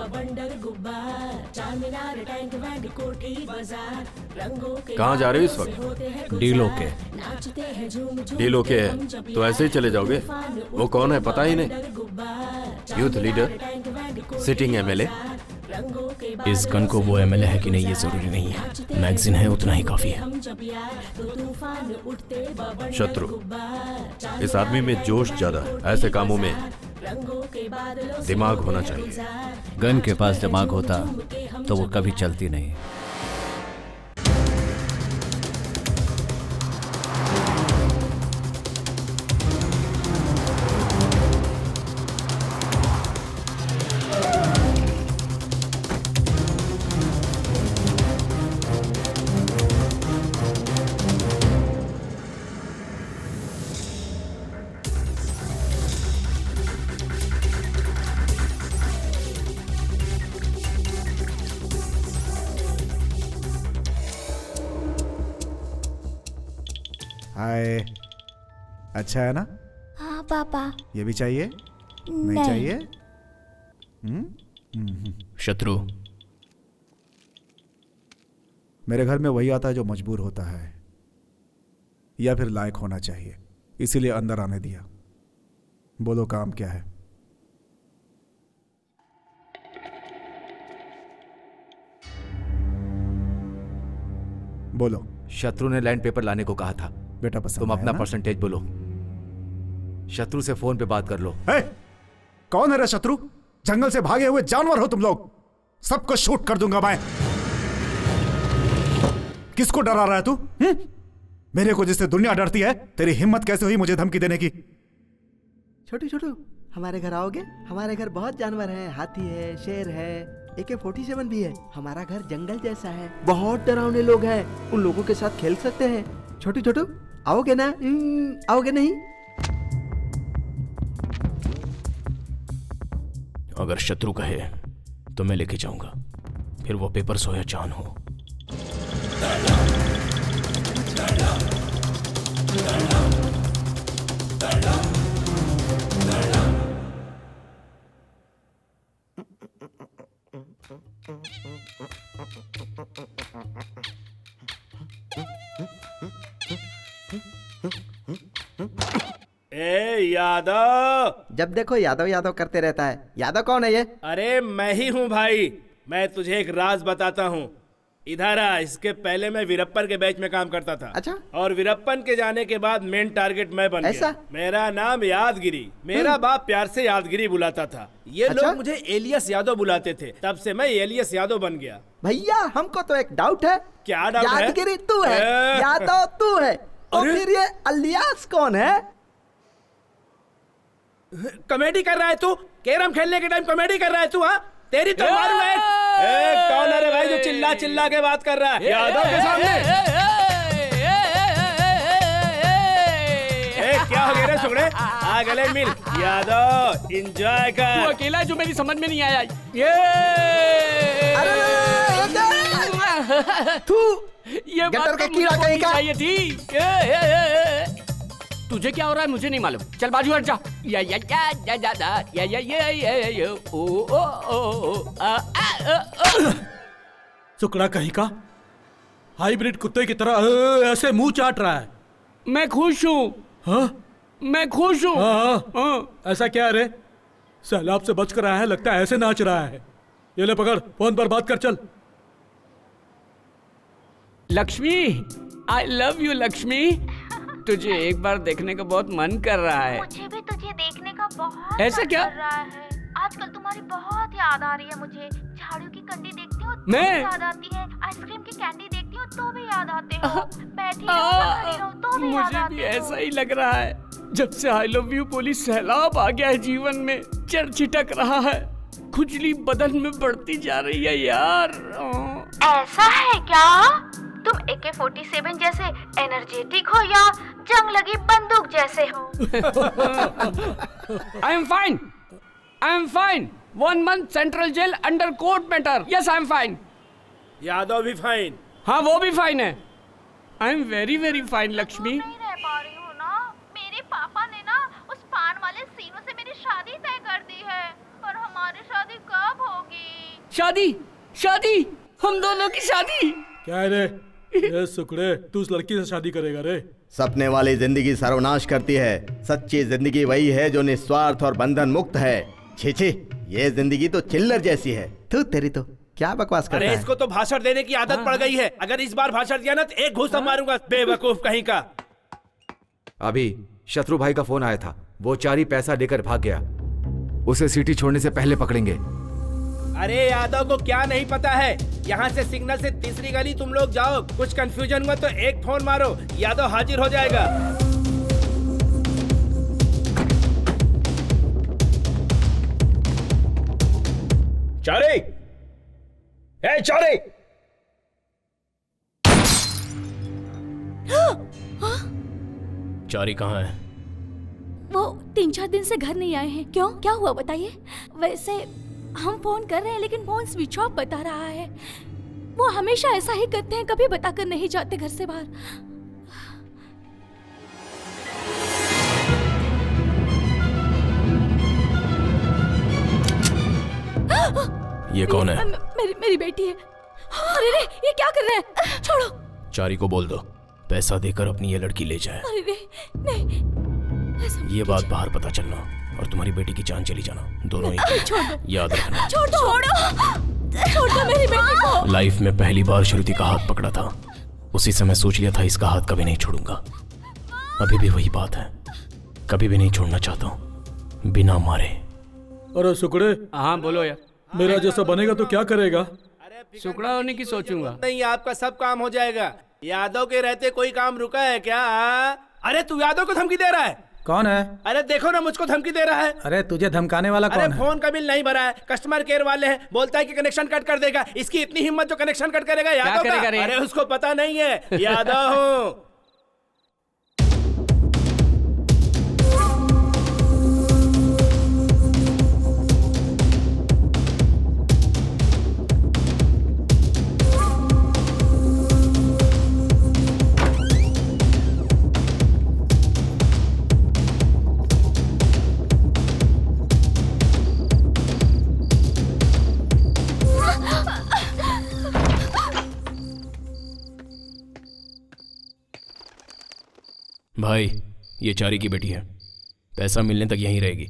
कहाँ जा रहे हो इस वक्त? डीलो के। डीलो के है तो ऐसे ही चले जाओगे? वो कौन है पता ही नहीं? Youth leader, sitting MLA। इस गन को वो MLA है कि नहीं ये जरूरी नहीं है, मैगजीन है उतना ही काफी है। शत्रु, इस आदमी में जोश ज्यादा है, ऐसे कामों में दिमाग होना चाहिए। गन के पास दिमाग होता तो वो कभी चलती नहीं। हाय, अच्छा है ना? हाँ पापा। ये भी चाहिए? नहीं चाहिए? शत्रु, मेरे घर में वही आता है जो मजबूर होता है या फिर लायक होना चाहिए, इसीलिए अंदर आने दिया। बोलो काम क्या है? बोलो। शत्रु ने लैंड पेपर लाने को कहा था। बेटा पसंद तुम अपना ना? परसेंटेज बोलो। शत्रु से फोन पे बात कर लो। कौन है रे शत्रु? जंगल से भागे हुए जानवर हो तुम लोग, सबको शूट कर दूंगा मैं। किसको डरा रहा है तू? मेरे को जिससे दुनिया डरती है, तेरी हिम्मत कैसे हुई मुझे धमकी देने की? छोटू छोटू, हमारे घर आओगे? हमारे घर बहुत जानवर हैं, हाथी है, शेर है, AK-47 भी है। हमारा घर जंगल जैसा है, बहुत डरावने लोग हैं, उन लोगों के साथ खेल सकते हैं। छोटू छोटू, आओगे ना? आओगे नहीं? अगर शत्रु कहे तो मैं लेके जाऊंगा, फिर वो पेपर्स हो या जान हो। ए यादव, जब देखो यादव यादव करते रहता है। यादव कौन है ये? अरे मैं ही हूँ भाई। मैं तुझे एक राज बताता हूँ। इधर आ। इसके पहले मैं वीरप्पन के बैच में काम करता था। अच्छा। और वीरप्पन के जाने के बाद मेन टारगेट मैं बन ऐसा? गया। मेरा नाम यादगिरी। मेरा बाप प्यार से यादगिरी बुलाता था। ये अच्छा? लोग मुझे एलियस यादव बुलाते थे। तब से मैं एलियस यादव बन गया। भैया हमको तो एक डाउट है। क्या डाउट है? यादगिरी तू है, यादव तू है, और फिर ये अलियास कौन है? कॉमेडी कर रहा है तू? कैरम खेलने के टाइम कॉमेडी कर रहा है तू? हाँ, तेरी तो मारूंगा एक। कौन है रे भाई जो चिल्ला चिल्ला के बात कर रहा है यादव के सामने? क्या हो गया रे सुगड़े? आ गले मिल। यादव एंजॉय कर। तू अकेला है जो मेरी समझ में नहीं आया। ये बात तो मुझे होनी चाहिए थी। तुझे क्या हो रहा है मुझे नहीं मालूम। चल बाजू हट जा। सुकड़ा कहीं का हाइब्रिड कुत्ते की तरह ऐसे मुंह चाट रहा है। मैं खुश हूँ। हाँ? मैं खुश हूँ। हाँ। ऐसा क्या है रे? सैलाब से बच कर आया है, लगता है ऐसे नाच रहा है। ये ले पकड़, फोन पर बात कर चल। Lakshmi, I love you Lakshmi. तुझे एक बार देखने का बहुत मन कर रहा है। मुझे भी तुझे देखने का बहुत ऐसा मन क्या? कर रहा है। आजकल तुम्हारी बहुत याद आ रही है मुझे। झाड़ू की कंडी देखती हूँ तो मैं? भी याद आती है। आइसक्रीम की कैंडी देखती हूँ तो भी याद आते हो। बैठी रहो, खड़ी रहो तो भी याद मुझे आते भी हो। ऐसा ही लग रहा है। जब से आई लव यू बोली सैलाब आ गया है जीवन में। चढ़ छिटक रहा है, खुजली बदन में बढ़ती जा रही है यार। ऐसा है क्या? तुम AK-47 जैसे एनर्जेटिक हो या जंग लगी बंदूक जैसे हो? I am fine. I am fine. 1 month central jail under court matter. Yes I am fine. Yadav भी फाइन। हाँ वो भी फाइन है। I am very very fine Lakshmi. नहीं रह पा रही हूँ ना। मेरे पापा ने ना उस पान वाले सीनों से मेरी शादी तय कर दी है। पर हमारी शादी कब होगी? शादी? शादी? हम दोनों की शादी? क्या है रे? ये सुकड़े, तू उस लड़की से शादी करेगा रे? सपने वाली जिंदगी सर्वनाश करती है। सच्ची जिंदगी वही है जो निस्वार्थ और बंधन मुक्त है। छी छी, ये जिंदगी तो चिल्लर जैसी है। तू तेरी तो क्या बकवास करता अरे है? इसको तो भाषण देने की आदत पड़ गई है। अगर इस बार भाषण दिया ना तो एक घूसा मारूंगा, बेवकूफ कहीं का। अभी शत्रु भाई का फोन आया था। वो चारी पैसा लेकर भाग गया। उसे सिटी छोड़ने से पहले पकड़ेंगे। अरे यादव को क्या नहीं पता है? यहाँ से सिग्नल से तीसरी गली तुम लोग जाओ। कुछ कंफ्यूजन हुआ तो एक फोन मारो, यादव हाजिर हो जाएगा। चारे, ए चारे! चारी कहाँ है? वो 3-4 दिन से घर नहीं आए हैं। क्यों, क्या हुआ बताइए? वैसे हम फोन कर रहे हैं लेकिन फोन स्विच ऑफ बता रहा है। वो हमेशा ऐसा ही करते हैं, कभी बताकर नहीं जाते घर से बाहर। ये कौन है? मेरी बेटी है। अरे रे, ये क्या कर रहे हैं? छोड़ो। चारी को बोल दो पैसा देकर अपनी ये लड़की ले जाए। अरे रे, नहीं। ये बात बाहर पता चलना और तुम्हारी बेटी की जान चली जाना, दोनों ही। याद रखना। छोड़ दो मेरी बेटी को। लाइफ में पहली बार श्रुति का हाथ पकड़ा था, उसी समय सोच लिया था इसका हाथ कभी नहीं छोड़ूंगा। अभी भी वही बात है, कभी भी नहीं छोड़ना चाहता हूँ बिना मारे। अरे सुकड़े। हाँ बोलो यार। मेरा जैसा बनेगा तो क्या करेगा? सुकड़ा होने की सोचूंगा। नहीं, आपका सब काम हो जाएगा। यादव के रहते कोई काम रुका है क्या? अरे तू यादव को धमकी दे रहा है? कौन है? अरे देखो ना, मुझको धमकी दे रहा है। अरे तुझे धमकाने वाला कौन है? अरे फोन का बिल नहीं भरा है, कस्टमर केयर वाले हैं, बोलता है कि कनेक्शन कट कर देगा। इसकी इतनी हिम्मत जो कनेक्शन कट करेगा यादव का? अरे उसको पता नहीं है, यादव हूँ। भाई ये चारी की बेटी है, पैसा मिलने तक यहीं रहेगी।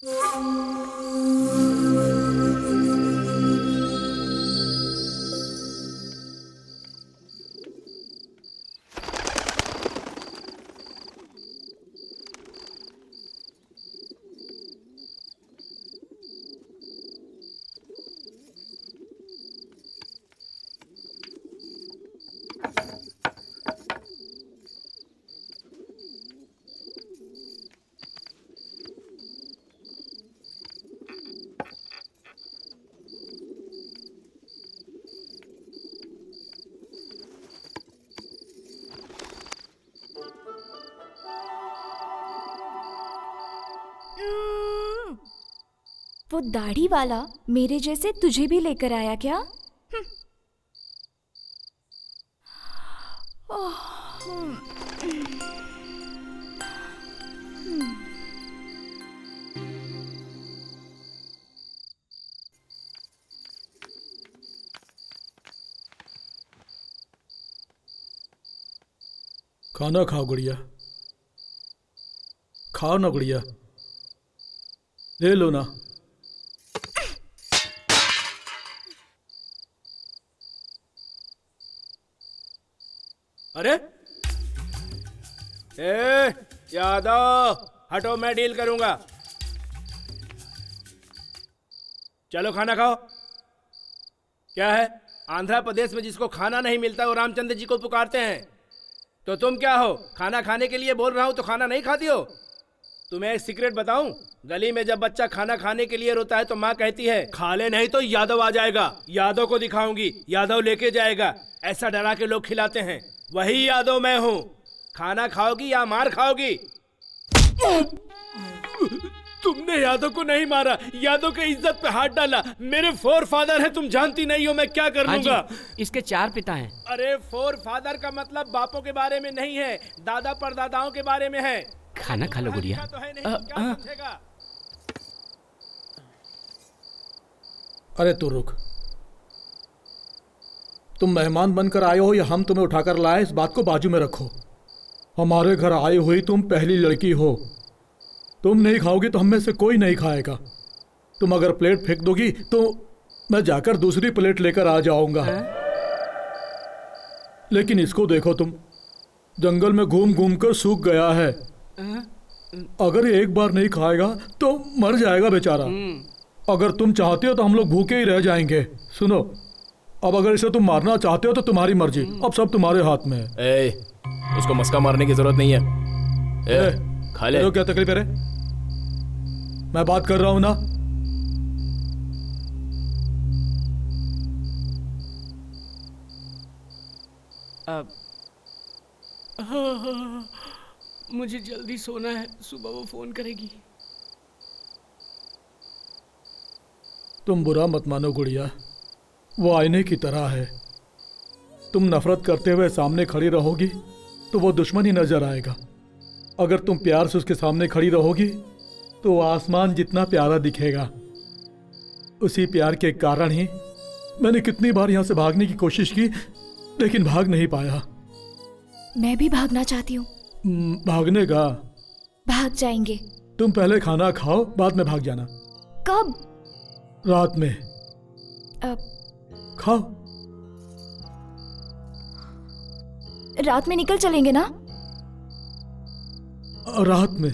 वो दाढ़ी वाला मेरे जैसे तुझे भी लेकर आया क्या? खाना खाओ गुड़िया, खाओ ना गुड़िया, ले लो ना। अरे यादव हटो, मैं डील करूंगा। चलो खाना खाओ। क्या है, आंध्र प्रदेश में जिसको खाना नहीं मिलता वो रामचंद्र जी को पुकारते हैं, तो तुम क्या हो? खाना खाने के लिए बोल रहा हूं तो खाना नहीं खाती हो? तुम्हें एक सीक्रेट बताऊं, गली में जब बच्चा खाना खाने के लिए रोता है तो माँ कहती है खा ले नहीं तो यादव आ जाएगा, यादव को दिखाऊंगी, यादव लेके जाएगा। ऐसा डरा के लोग खिलाते हैं, वही यादव मैं हूं। खाना खाओगी या मार खाओगी? तुमने यादव को नहीं मारा, यादव के इज्जत पे हाथ डाला। मेरे फोर फादर है, तुम जानती नहीं हो मैं क्या कर लूंगा। इसके 4 पिता हैं। अरे फोर फादर का मतलब बापों के बारे में नहीं है, दादा परदादाओं के बारे में है। खाना खा लो गुड़िया। तो है नहीं, क्या समझेगा? अरे तू रुक, तुम मेहमान बनकर आए हो या हम तुम्हें उठाकर लाए, इस बात को बाजू में रखो। हमारे घर आई हुई तुम पहली लड़की हो, तुम नहीं खाओगी तो हम में से कोई नहीं खाएगा। तुम अगर प्लेट फेंक दोगी तो मैं जाकर दूसरी प्लेट लेकर आ जाऊंगा। लेकिन इसको देखो, तुम जंगल में घूम घूम कर सूख गया है। अगर ये एक बार नहीं खाएगा तो मर जाएगा बेचारा। अगर तुम चाहते हो तो हम लोग भूखे ही रह जाएंगे। सुनो, अब अगर इसे तुम मारना चाहते हो तो तुम्हारी मर्जी, अब सब तुम्हारे हाथ में है। उसको मस्का मारने की जरूरत नहीं है। खा ले। क्या तकलीफ है? मैं बात कर रहा हूं ना। अब मुझे जल्दी सोना है, सुबह वो फोन करेगी। तुम बुरा मत मानो गुड़िया, वो आईने की तरह है। तुम नफरत करते हुए सामने खड़ी रहोगी तो वो दुश्मन ही नजर आएगा। अगर तुम प्यार से उसके सामने खड़ी रहोगी तो आसमान जितना प्यारा दिखेगा। उसी प्यार के कारण ही मैंने कितनी बार यहां से भागने की कोशिश की, लेकिन भाग नहीं पाया। मैं भी भागना चाहती हूँ। भागने का? भाग जाएंगे। तुम पहले खाना खाओ, बाद में भाग जाना। कब? रात में। खाओ। रात में निकल चलेंगे ना? रात में।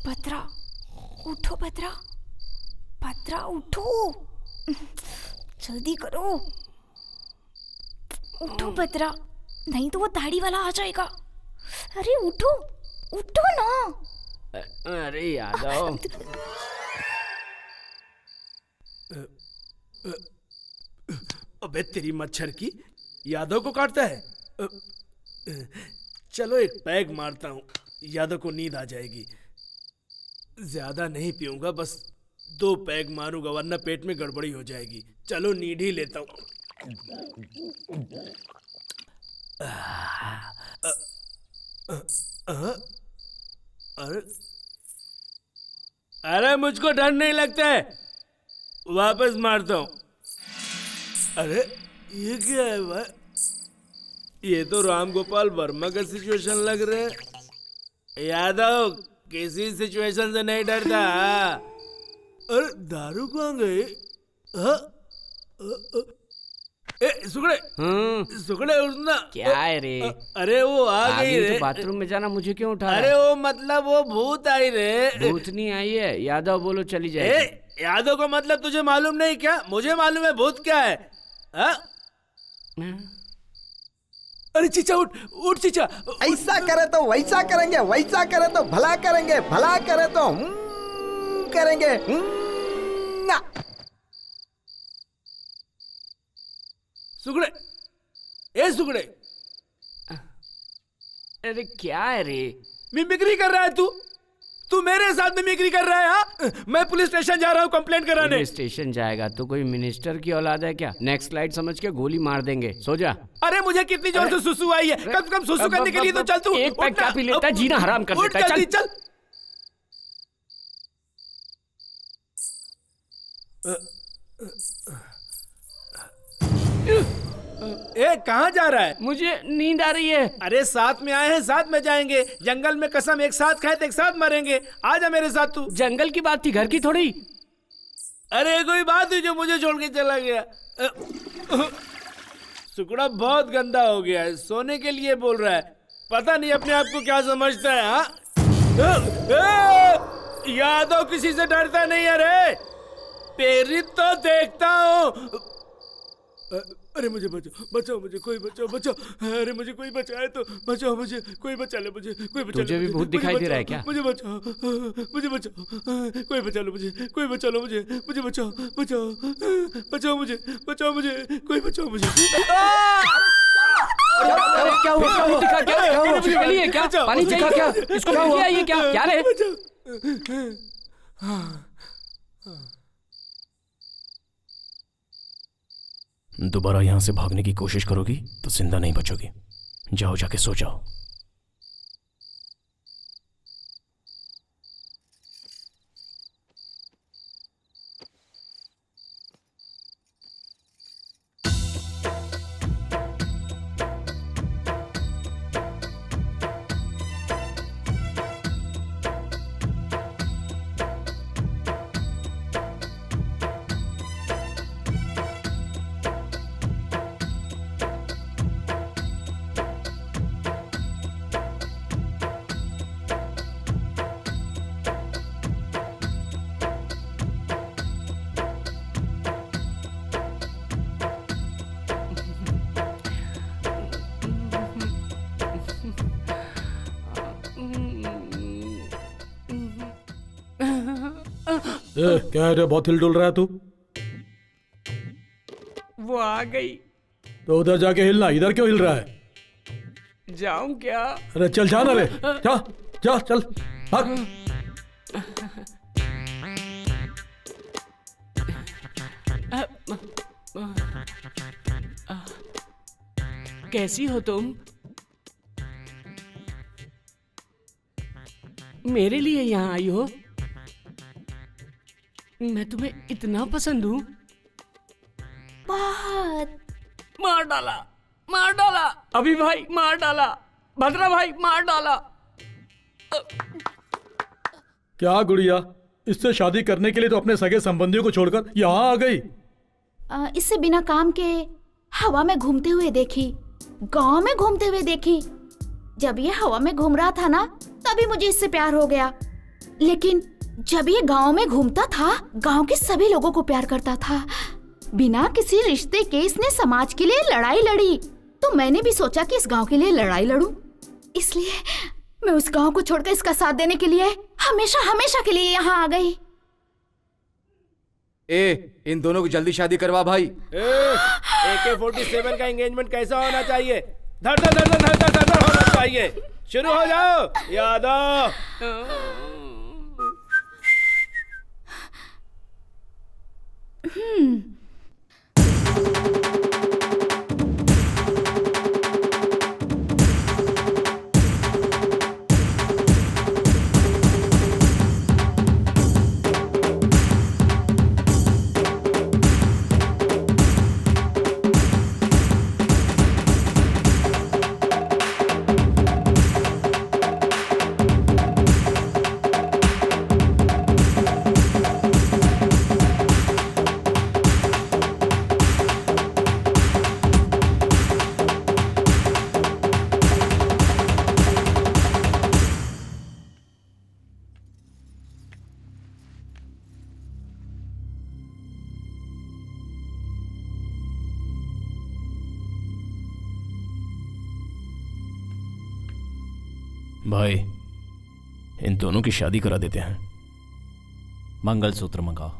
भद्रा, उठो भद्रा, भद्रा उठो, जल्दी करो, उठो भद्रा, नहीं तो वो दाढ़ी वाला आ जाएगा। अरे उठो, उठो ना। अरे यादव। अबे तेरी मच्छर की, यादव को काटता है। चलो एक पैग मारता हूँ, यादव को नींद आ जाएगी। ज्यादा नहीं पीऊंगा, बस 2 पैग मारूंगा वरना पेट में गड़बड़ी हो जाएगी। चलो नींद ही लेता हूँ। अरे मुझको डर नहीं लगता है, वापस मारता हूँ। अरे ये क्या है भाई? ये तो राम गोपाल वर्मा का सिचुएशन लग रहा है। यादव किसी सिचुएशन से नहीं डरता। अरे दारू कहाँ गई? सुगड़े सुगड़े उठना। क्या है रे? अरे वो आ गई रे। तो बाथरूम में जाना मुझे क्यों उठा? अरे वो मतलब वो भूत आई रे। भूत नहीं आई है, यादव बोलो चली जाए। यादव का मतलब तुझे मालूम नहीं क्या? मुझे मालूम है भूत क्या है। अरे चीचा उठ उठ चीचा। ऐसा करे तो वैसा करेंगे, वैसा करे तो भला करेंगे, भला करे तो करेंगे। ना सुगड़े, ए सुगड़े। अरे क्या है रे? मिमिक्री कर रहा है तू? तू मेरे साथ मिमिक्री कर रहा है? हाँ? मैं पुलिस स्टेशन जा रहा हूँ कंप्लेंट कराने। पुलिस स्टेशन जाएगा तो कोई मिनिस्टर की औलाद है क्या? नेक्स्ट लाइट समझ के गोली मार देंगे, सो जा। अरे मुझे कितनी जोर से सुसु आई है, कम से कम सुसु करने के लिए तो चल तू। एक पैक क्या पी लेता है, जीना हराम कर देता है। चल। ए कहाँ जा रहा है? मुझे नींद आ रही है। अरे साथ में आए हैं, साथ में जाएंगे। जंगल में कसम एक साथ खाए तो एक साथ मरेंगे। आजा मेरे साथ तू। जंगल की बात थी, घर की थोड़ी। अरे कोई बात हुई जो मुझे छोड़ के चला गया। सुकड़ा बहुत गंदा हो गया है, सोने के लिए बोल रहा है। पता नहीं अपने आप को क्या समझता है। हाँ यादव किसी से डरता नहीं है रे। प्रेरित तो देखता हूँ। अरे मुझे बचाओ, बचाओ मुझे, कोई बचाओ, बचाओ। अरे मुझे कोई बचाए तो बचाओ, मुझे कोई बचा ले, मुझे कोई बचा ले। तुझे भी भूत दिखाई दे रहा है क्या? मुझे बचाओ, मुझे बचाओ, कोई बचा लो मुझे, कोई बचा लो मुझे, मुझे बचाओ, बचाओ, बचाओ मुझे, बचाओ मुझे, कोई बचाओ मुझे। क्या हुआ? भूत दिखा क्या? मुझे गली है क्या? पानी चाहिए क्या? इसको क्या हुआ? ये क्या क्या रे? दोबारा यहां से भागने की कोशिश करोगी तो जिंदा नहीं बचोगी। जाओ, जाके सो जाओ। क्या है रे, बहुत हिल डुल रहा है तू? वो आ गई। तो उधर जाके हिलना, इधर क्यों हिल रहा है? जाऊं क्या? अरे चल जाना रे, जा जा चल भाग। कैसी हो तुम? मेरे लिए यहाँ आई हो? मैं तुम्हें इतना पसंद हूँ? बहुत। मार डाला, मार डाला, अभी भाई मार डाला, भद्रा भाई मार डाला। क्या गुड़िया, इससे शादी करने के लिए तो अपने सगे संबंधियों को छोड़कर यहाँ आ गई? इससे बिना काम के हवा में घूमते हुए देखी, गांव में घूमते हुए देखी। जब ये हवा में घूम रहा था ना, तभी मुझे इससे प्यार हो गया। लेकिन जब ये गांव में घूमता था, गांव के सभी लोगों को प्यार करता था। बिना किसी रिश्ते के इसने समाज के लिए लड़ाई लड़ी, तो मैंने भी सोचा कि इस गांव के लिए लड़ाई लड़ूं। इसलिए मैं उस गांव को छोड़कर इसका साथ देने के लिए हमेशा हमेशा के लिए यहाँ आ गई। इन दोनों की जल्दी शादी करवा भाई। AK-47 का एंगेजमेंट कैसा होना चाहिए? धड़ धड़ धड़ धड़ धड़ धड़ धड़ होना चाहिए। शुरू हो जाओ यादव। भाई, इन दोनों की शादी करा देते हैं। मंगलसूत्र मंगाओ।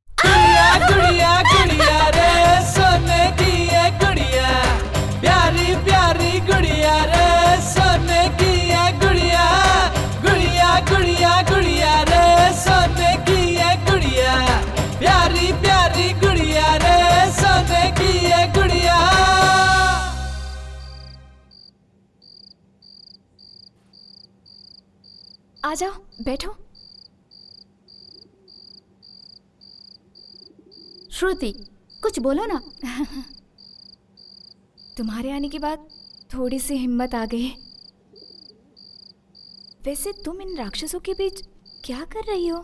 गुड़िया गुड़िया रे सोने की है गुड़िया, प्यारी प्यारी गुड़िया रे सोने की है गुड़िया, गुड़िया गुड़िया गुड़िया रे सोने की है गुड़िया, प्यारी प्यारी गुड़िया रे सोने की है गुड़िया। आ जाओ, बैठो। श्रुति, कुछ बोलो ना। तुम्हारे आने के बाद थोड़ी सी हिम्मत आ गई। वैसे तुम इन राक्षसों के बीच क्या कर रही हो?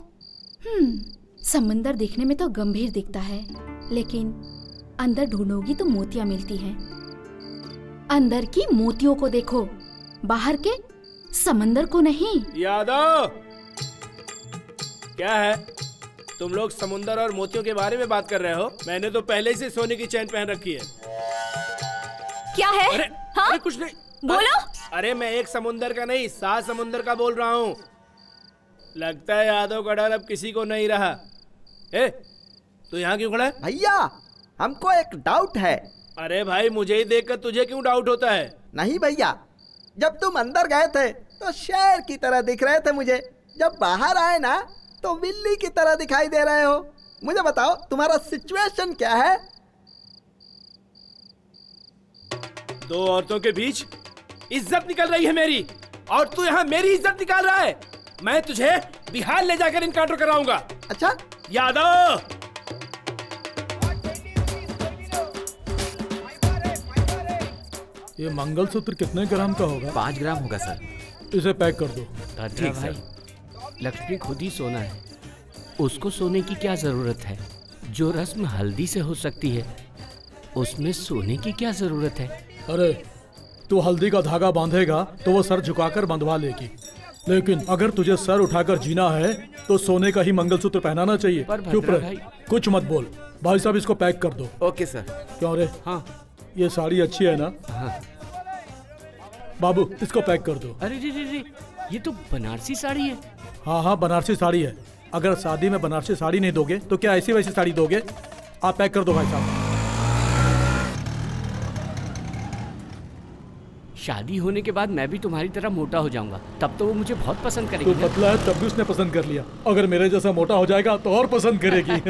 समंदर दिखने में तो गंभीर दिखता है, लेकिन अंदर ढूंढोगी तो मोतियां मिलती हैं। अंदर की मोतियों को देखो, बाहर के समंदर को नहीं। यादव, क्या है? तुम लोग समुंदर और मोतियों के बारे में बात कर रहे हो? मैंने तो पहले से सोने की चैन पहन रखी है। क्या है? अरे कुछ नहीं, बोलो। अरे मैं एक समुंदर का नहीं, 7 समुंदर का बोल रहा हूँ। लगता है यादव का डर अब किसी को नहीं रहा। तू यहाँ क्यों खड़ा है? भैया, हमको एक डाउट है। अरे भाई, मुझे ही देखकर तुझे क्यों डाउट होता है? नहीं भैया, जब तुम अंदर गए थे तो शेर की तरह दिख रहे थे मुझे, जब बाहर आए ना तो बिल्ली की तरह दिखाई दे रहे हो। मुझे बताओ तुम्हारा सिचुएशन क्या है? 2 औरतों के बीच इज्जत निकल रही है मेरी, और तू यहाँ मेरी इज्जत निकाल रहा है। मैं तुझे बिहार ले जाकर इनकाउंटर कराऊंगा। अच्छा यादव, ये मंगलसूत्र कितने ग्राम का होगा? 5 ग्राम होगा सर। इसे पैक कर दो। ठीक सर। लक्ष्मी खुद ही सोना है, उसको सोने की क्या जरूरत है? जो रस्म हल्दी से हो सकती है, उसमें सोने की क्या जरूरत है? अरे, तू हल्दी का धागा बांधेगा तो वो सर झुकाकर बंधवा लेगी, लेकिन अगर तुझे सर उठाकर जीना है तो सोने का ही मंगलसूत्र पहनाना चाहिए। चुप रह, कुछ मत बोल। भाई साहब, इसको पैक कर दो। Okay sir. क्यों रे? हाँ। ये साड़ी अच्छी है ना? हाँ। बाबू, इसको पैक कर दो। अरे रे रे रे, ये तो बनारसी साड़ी है। हाँ हाँ, बनारसी साड़ी है। अगर शादी में बनारसी साड़ी नहीं दोगे तो क्या ऐसी वैसी साड़ी दोगे? आप पैक कर दो भाई साहब। शादी होने के बाद मैं भी तुम्हारी तरह मोटा हो जाऊंगा, तब तो वो मुझे बहुत पसंद करेगी। तू पतला है तब भी उसने पसंद कर लिया, अगर मेरे जैसा मोटा हो जाएगा तो और पसंद करेगी।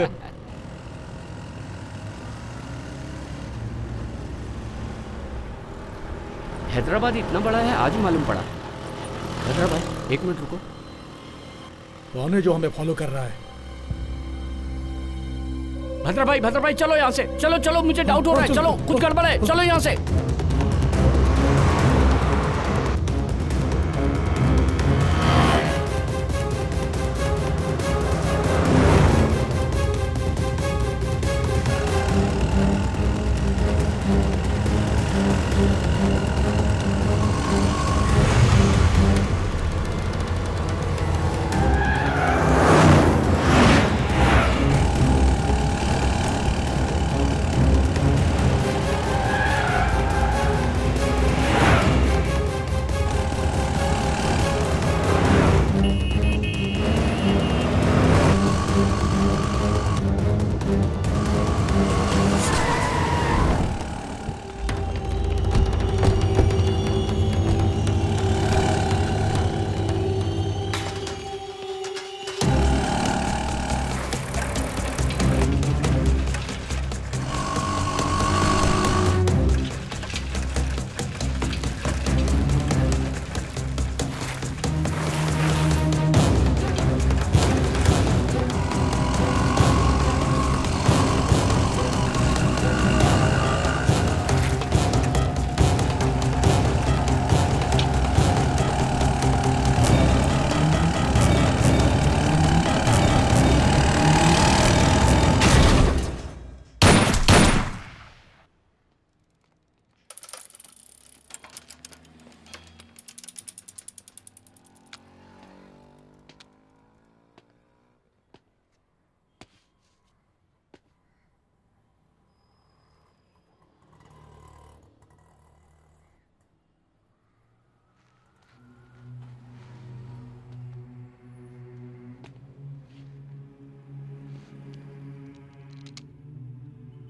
हैदराबाद इतना बड़ा है, आज मालूम पड़ा। हैदराबाद, 1 मिनट रुको। कौन है जो हमें फॉलो कर रहा है? भद्रा भाई चलो यहाँ से, चलो चलो, मुझे डाउट हो रहा है। चलो, कुछ गड़बड़ है, चलो यहाँ से।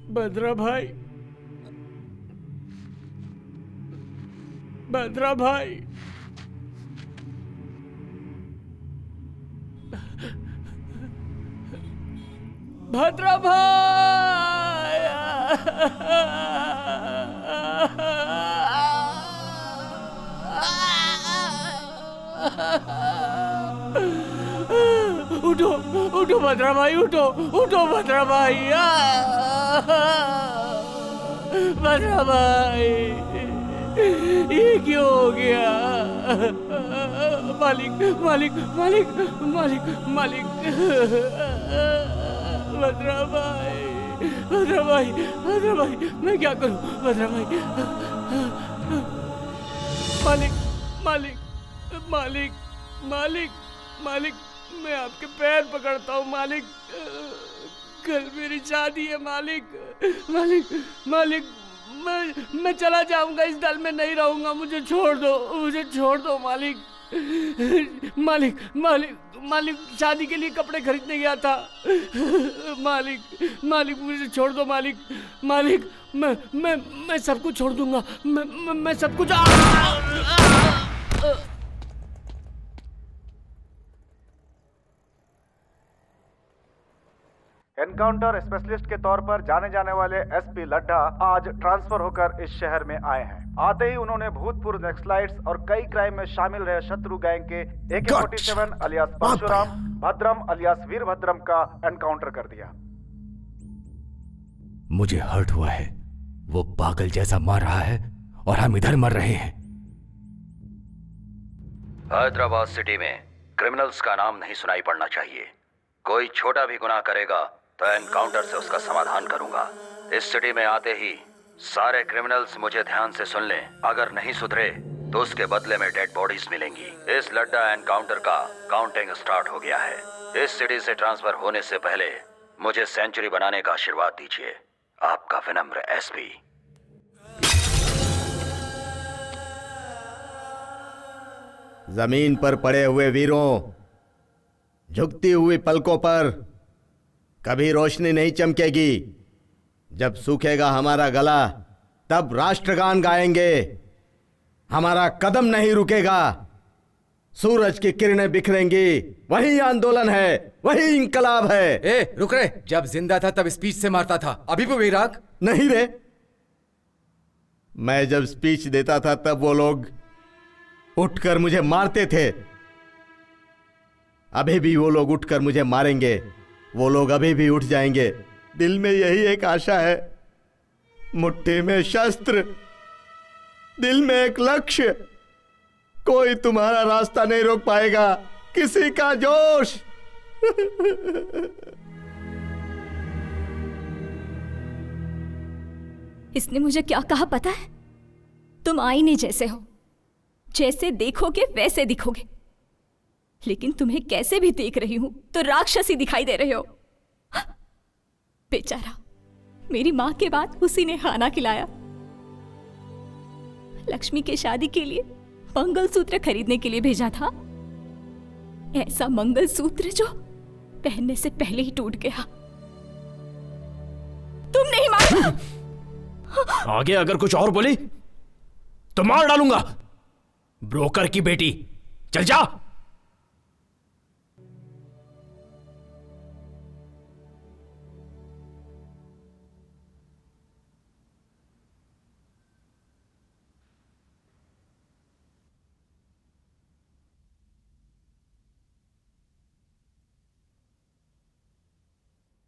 भद्रा भाई, भद्रा भाई, भद्रा भाई, उठो उठो भद्रा भाई, उठो उठो भद्रा भाई, भद्रा भाई, ये क्यों हो गया? मालिक मालिक मालिक मालिक मालिक, भद्रा भाई, भद्रा भाई, भद्रा भाई, मैं क्या करूं भद्रा भाई? मालिक मालिक मालिक मालिक मालिक, मैं आपके पैर पकड़ता हूँ मालिक, कल मेरी शादी है मालिक, मालिक मालिक, मैं चला जाऊंगा, इस दल में नहीं रहूंगा, मुझे छोड़ दो मालिक, मालिक मालिक मालिक, शादी के लिए कपड़े खरीदने गया था मालिक, मालिक मुझे छोड़ दो मालिक, मालिक मैं सब कुछ छोड़ दूंगा, मैं सब कुछ एनकाउंटर स्पेशलिस्ट के तौर पर जाने जाने वाले एसपी लड्ढा आज ट्रांसफर होकर इस शहर में आए हैं। आते ही उन्होंने भूतपूर्व नक्सलाइट्स और कई क्राइम में शामिल रहे शत्रु गैंग के AK-47 अलियास परशुराम, भद्रम अलियास वीरभद्रम का एनकाउंटर कर दिया। मुझे हर्ट हुआ है, वो पागल जैसा मार रहा है और हम इधर मर रहे हैं। हैदराबाद सिटी में क्रिमिनल्स का नाम नहीं सुनाई पड़ना चाहिए। कोई छोटा भी गुनाह करेगा तो एनकाउंटर से उसका समाधान करूंगा। इस सिटी में आते ही सारे क्रिमिनल्स मुझे ध्यान से सुन लें, अगर नहीं सुधरे तो उसके बदले में डेड बॉडीज मिलेंगी। इस लड्डा एनकाउंटर का काउंटिंग स्टार्ट हो गया है। इस सिटी से ट्रांसफर होने से पहले मुझे सेंचुरी बनाने का आशीर्वाद दीजिए। आपका विनम्र एसपी। जमीन पर पड़े हुए वीरों, झुकती हुई पलकों पर कभी रोशनी नहीं चमकेगी। जब सूखेगा हमारा गला तब राष्ट्रगान गाएंगे। हमारा कदम नहीं रुकेगा। सूरज की किरणें बिखरेंगी। वही आंदोलन है, वही इंकलाब है। ए रुक रे, जब जिंदा था तब स्पीच से मारता था, अभी भी वैराग नहीं रे। मैं जब स्पीच देता था तब वो लोग उठकर मुझे मारते थे। अभी भी वो लोग उठकर मुझे मारेंगे। वो लोग अभी भी उठ जाएंगे। दिल में यही एक आशा है, मुट्ठी में शस्त्र, दिल में एक लक्ष्य। कोई तुम्हारा रास्ता नहीं रोक पाएगा, किसी का जोश। इसने मुझे क्या कहा पता है? तुम आईने जैसे हो, जैसे देखोगे वैसे दिखोगे, लेकिन तुम्हें कैसे भी देख रही हूं तो राक्षसी दिखाई दे रहे हो। बेचारा, मेरी मां के बाद उसी ने खाना खिलाया। लक्ष्मी के शादी के लिए मंगलसूत्र खरीदने के लिए भेजा था। ऐसा मंगलसूत्र जो पहनने से पहले ही टूट गया। तुम नहीं मारा। आगे अगर कुछ और बोली तो मार डालूंगा। ब्रोकर की बेटी, चल जा।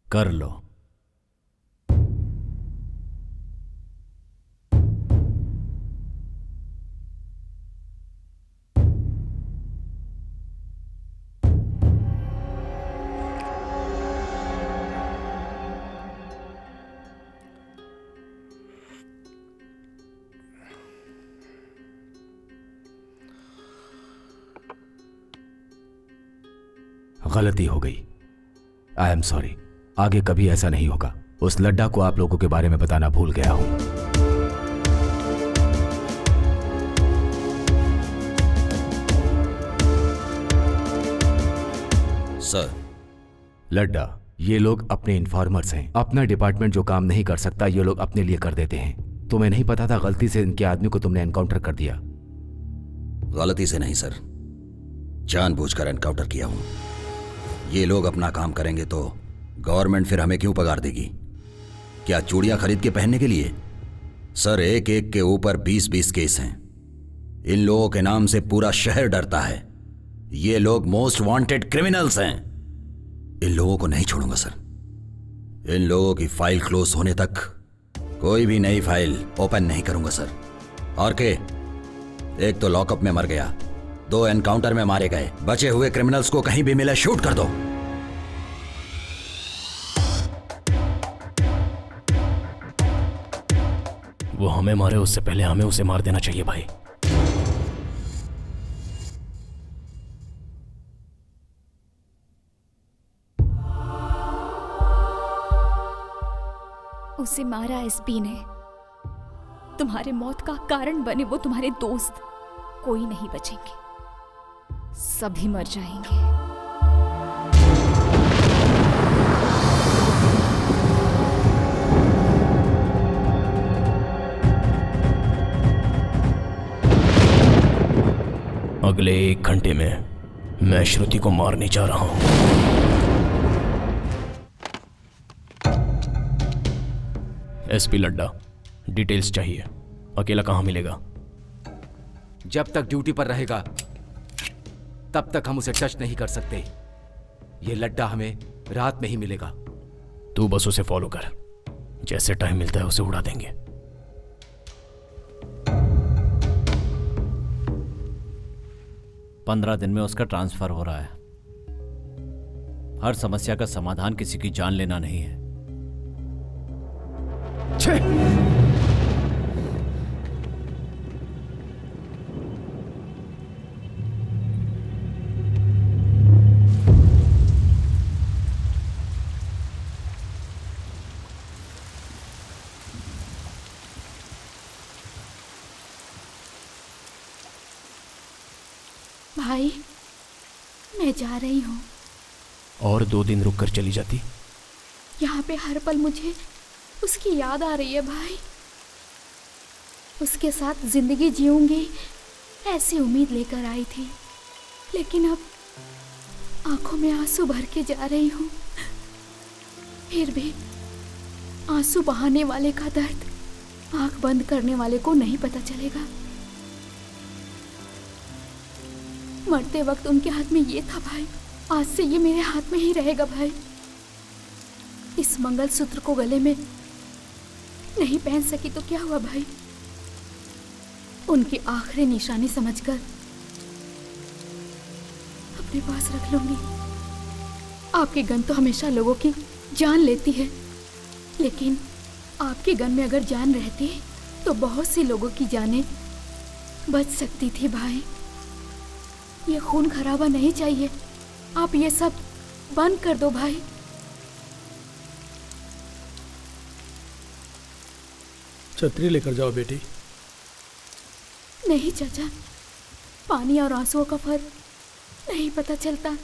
कर लो। गलती हो गई। I am sorry. आगे कभी ऐसा नहीं होगा। उस लड्डा को आप लोगों के बारे में बताना भूल गया हूं। सर, लड्डा, ये लोग अपने इन्फॉर्मर्स हैं। अपना डिपार्टमेंट जो काम नहीं कर सकता ये लोग अपने लिए कर देते हैं। तुम्हें नहीं पता था गलती से इनके आदमी को तुमने एनकाउंटर कर दिया? गलती से नहीं सर, जानबूझकर एनकाउंटर किया हूं। ये लोग अपना काम करेंगे तो गवर्नमेंट फिर हमें क्यों पगार देगी? क्या चूड़ियां खरीद के पहनने के लिए? सर, एक एक के ऊपर 20-20 केस हैं। इन लोगों के नाम से पूरा शहर डरता है। ये लोग मोस्ट वांटेड क्रिमिनल्स हैं। इन लोगों को नहीं छोड़ूंगा सर। इन लोगों की फाइल क्लोज होने तक कोई भी नई फाइल ओपन नहीं करूंगा सर। और के एक तो लॉकअप में मर गया, 2 एनकाउंटर में मारे गए। बचे हुए क्रिमिनल्स को कहीं भी मिले शूट कर दो। वो हमें मारे उससे पहले हमें उसे मार देना चाहिए भाई। उसे मारा एसपी ने। तुम्हारे मौत का कारण बने वो तुम्हारे दोस्त। कोई नहीं बचेंगे, सभी मर जाएंगे। अगले 1 घंटे में मैं श्रुति को मारने जा रहा हूं। एसपी लड्डा, डिटेल्स चाहिए। अकेला कहां मिलेगा? जब तक ड्यूटी पर रहेगा तब तक हम उसे टच नहीं कर सकते। ये लड्डा हमें रात में ही मिलेगा। तू बस उसे फॉलो कर, जैसे टाइम मिलता है उसे उड़ा देंगे। पंद्रह दिन में उसका ट्रांसफर हो रहा है। हर समस्या का समाधान किसी की जान लेना नहीं है। भाई, मैं जा रही हूँ। और 2 दिन रुक कर चली जाती? यहाँ पे हर पल मुझे उसकी याद आ रही है भाई। उसके साथ जिंदगी जीऊंगी ऐसी उम्मीद लेकर आई थी, लेकिन अब आंखों में आंसू भर के जा रही हूँ। फिर भी आंसू बहाने वाले का दर्द आंख बंद करने वाले को नहीं पता चलेगा। मरते वक्त उनके हाथ में ये था भाई, आज से ये मेरे हाथ में ही रहेगा भाई। इस मंगलसूत्र को गले में नहीं पहन सकी तो क्या हुआ भाई, उनकी आखिरी निशानी समझकर अपने पास रख लूंगी। आपकी गन तो हमेशा लोगों की जान लेती है, लेकिन आपकी गन में अगर जान रहती तो बहुत सी लोगों की जानें बच सकती थी भाई। ये खून खराबा नहीं चाहिए। आप ये सब बंद कर दो भाई। छतरी लेकर जाओ बेटी। नहीं चाचा, पानी और आंसुओं का फर्क नहीं पता चलता।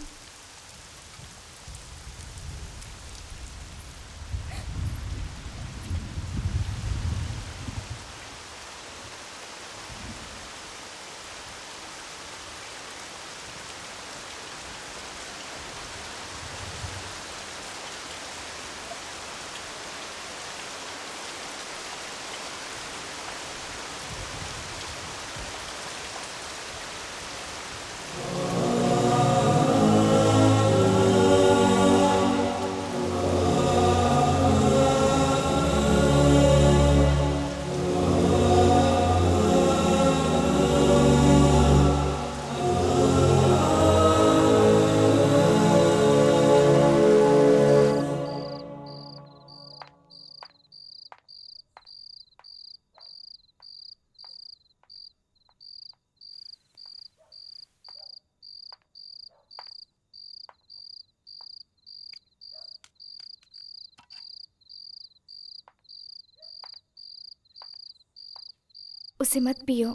उसे मत पियो,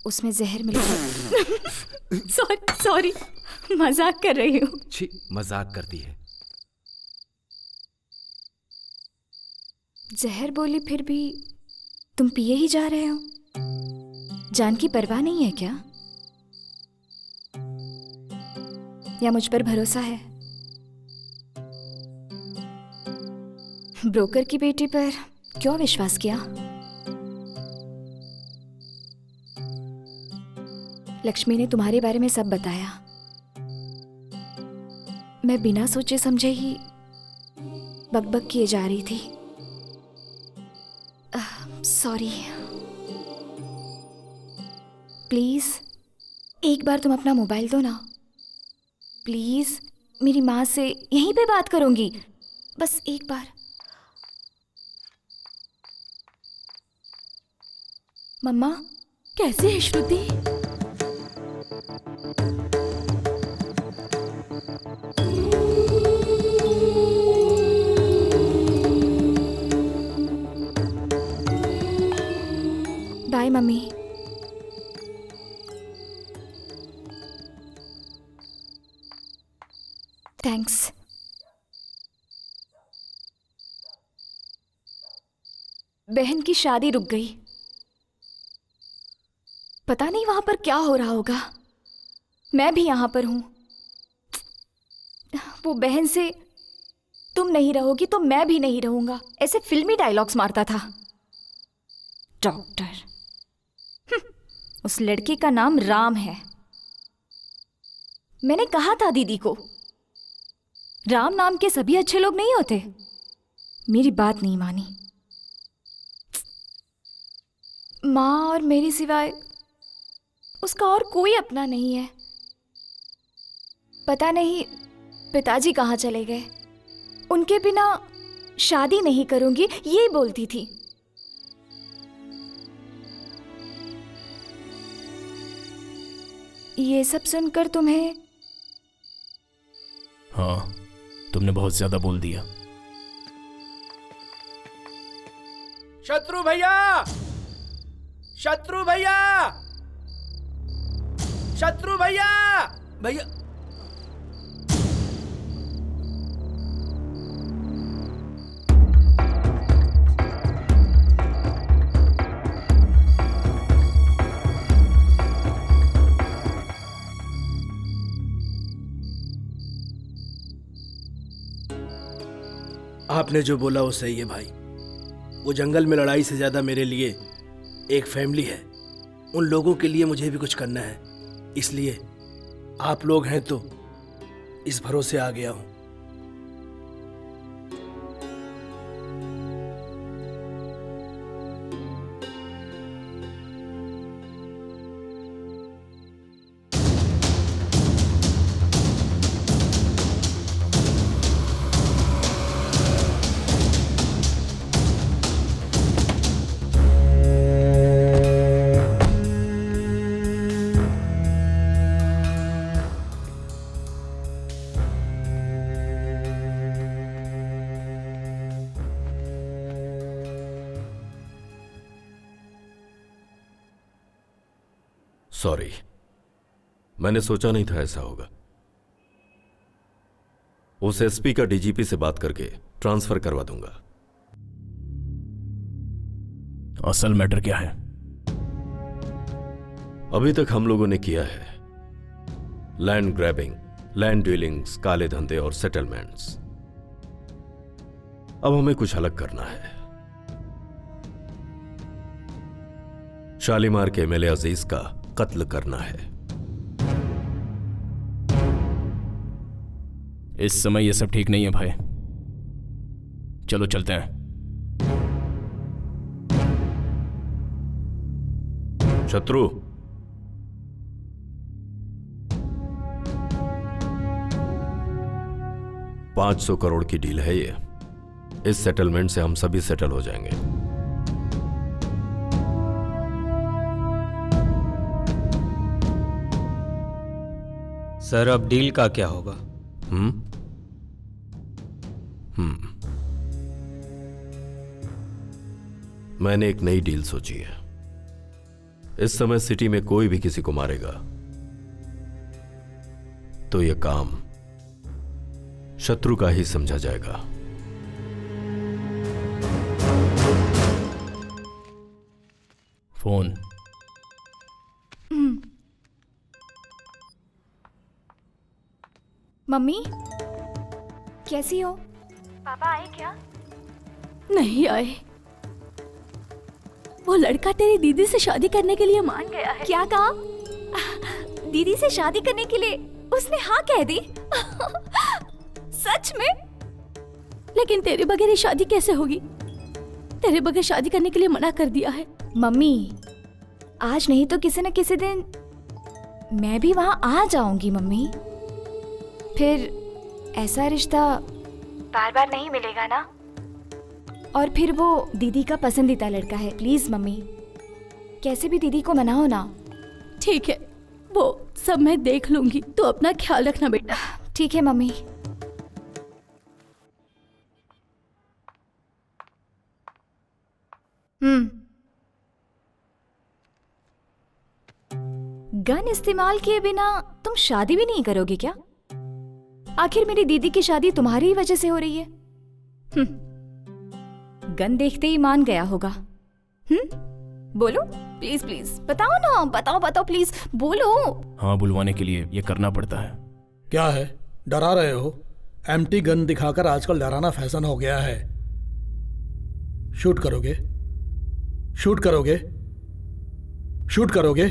उसमें जहर मिलेगा। सॉरी, मजाक कर रही हूँ। छी, मजाक करती है। जहर बोली फिर भी तुम पिए ही जा रहे हो। जान की परवाह नहीं है क्या? या मुझ पर भरोसा है? ब्रोकर की बेटी पर क्यों विश्वास किया? लक्ष्मी ने तुम्हारे बारे में सब बताया। मैं बिना सोचे समझे ही बकबक किए जा रही थी। सॉरी। प्लीज एक बार तुम अपना मोबाइल दो ना। प्लीज, मेरी माँ से यहीं पे बात करूंगी, बस एक बार। मम्मा, कैसी है श्रुति? Bye mummy. थैंक्स। बहन की शादी रुक गई। पता नहीं वहां पर क्या हो रहा होगा। मैं भी यहां पर हूं। वो बहन से तुम नहीं रहोगी तो मैं भी नहीं रहूंगा, ऐसे फिल्मी डायलॉग्स मारता था। डॉक्टर। उस लड़के का नाम राम है। मैंने कहा था दीदी को, राम नाम के सभी अच्छे लोग नहीं होते। मेरी बात नहीं मानी। माँ और मेरी सिवाय उसका और कोई अपना नहीं है। पता नहीं पिताजी कहाँ चले गए। उनके बिना शादी नहीं करूंगी, ये बोलती थी। ये सब सुनकर तुम्हें? हाँ, तुमने बहुत ज्यादा बोल दिया। शत्रु भैया! शत्रु भैया! शत्रु भैया! भैया! आपने जो बोला वो सही है भाई। वो जंगल में लड़ाई से ज्यादा मेरे लिए एक फैमिली है। उन लोगों के लिए मुझे भी कुछ करना है, इसलिए आप लोग हैं तो इस भरोसे आ गया हूं। सॉरी, मैंने सोचा नहीं था ऐसा होगा। उस एसपी का डीजीपी से बात करके ट्रांसफर करवा दूंगा। असल मैटर क्या है? अभी तक हम लोगों ने किया है लैंड ग्रैबिंग, लैंड डीलिंग्स, काले धंधे और सेटलमेंट्स। अब हमें कुछ अलग करना है। शालीमार के एमएलए अजीज का कत्ल करना है। इस समय यह सब ठीक नहीं है भाई। चलो चलते हैं। शत्रु, $500 करोड़ की डील है ये। इस सेटलमेंट से हम सभी सेटल हो जाएंगे। सर, अब डील का क्या होगा? मैंने एक नई डील सोची है। इस समय सिटी में कोई भी किसी को मारेगा तो यह काम शत्रु का ही समझा जाएगा। फोन। मम्मी कैसी हो? पापा आए क्या? नहीं आए। वो लड़का तेरी दीदी से शादी करने के लिए मान गया है। क्या कहा? दीदी से शादी करने के लिए उसने हाँ कह दी? सच में? लेकिन तेरे बगैर ये शादी कैसे होगी? तेरे बगैर शादी करने के लिए मना कर दिया है। मम्मी आज नहीं तो किसी न किसी दिन मैं भी वहाँ आ जाऊंगी मम्मी। फिर ऐसा रिश्ता बार बार नहीं मिलेगा ना। और फिर वो दीदी का पसंदीदा लड़का है। प्लीज मम्मी कैसे भी दीदी को मनाओ ना। ठीक है, वो सब मैं देख लूंगी। तो अपना ख्याल रखना बेटा। ठीक है मम्मी। गन इस्तेमाल किए बिना तुम शादी भी नहीं करोगे क्या? आखिर मेरी दीदी की शादी तुम्हारी ही वजह से हो रही है। गन देखते ही मान गया होगा। बोलो प्लीज प्लीज बताओ ना, बताओ बताओ प्लीज बोलो। हाँ, बुलवाने के लिए ये करना पड़ता है। क्या है, डरा रहे हो? एम्प्टी गन दिखाकर आजकल डराना फैशन हो गया है। शूट करोगे? शूट करोगे? शूट करोगे?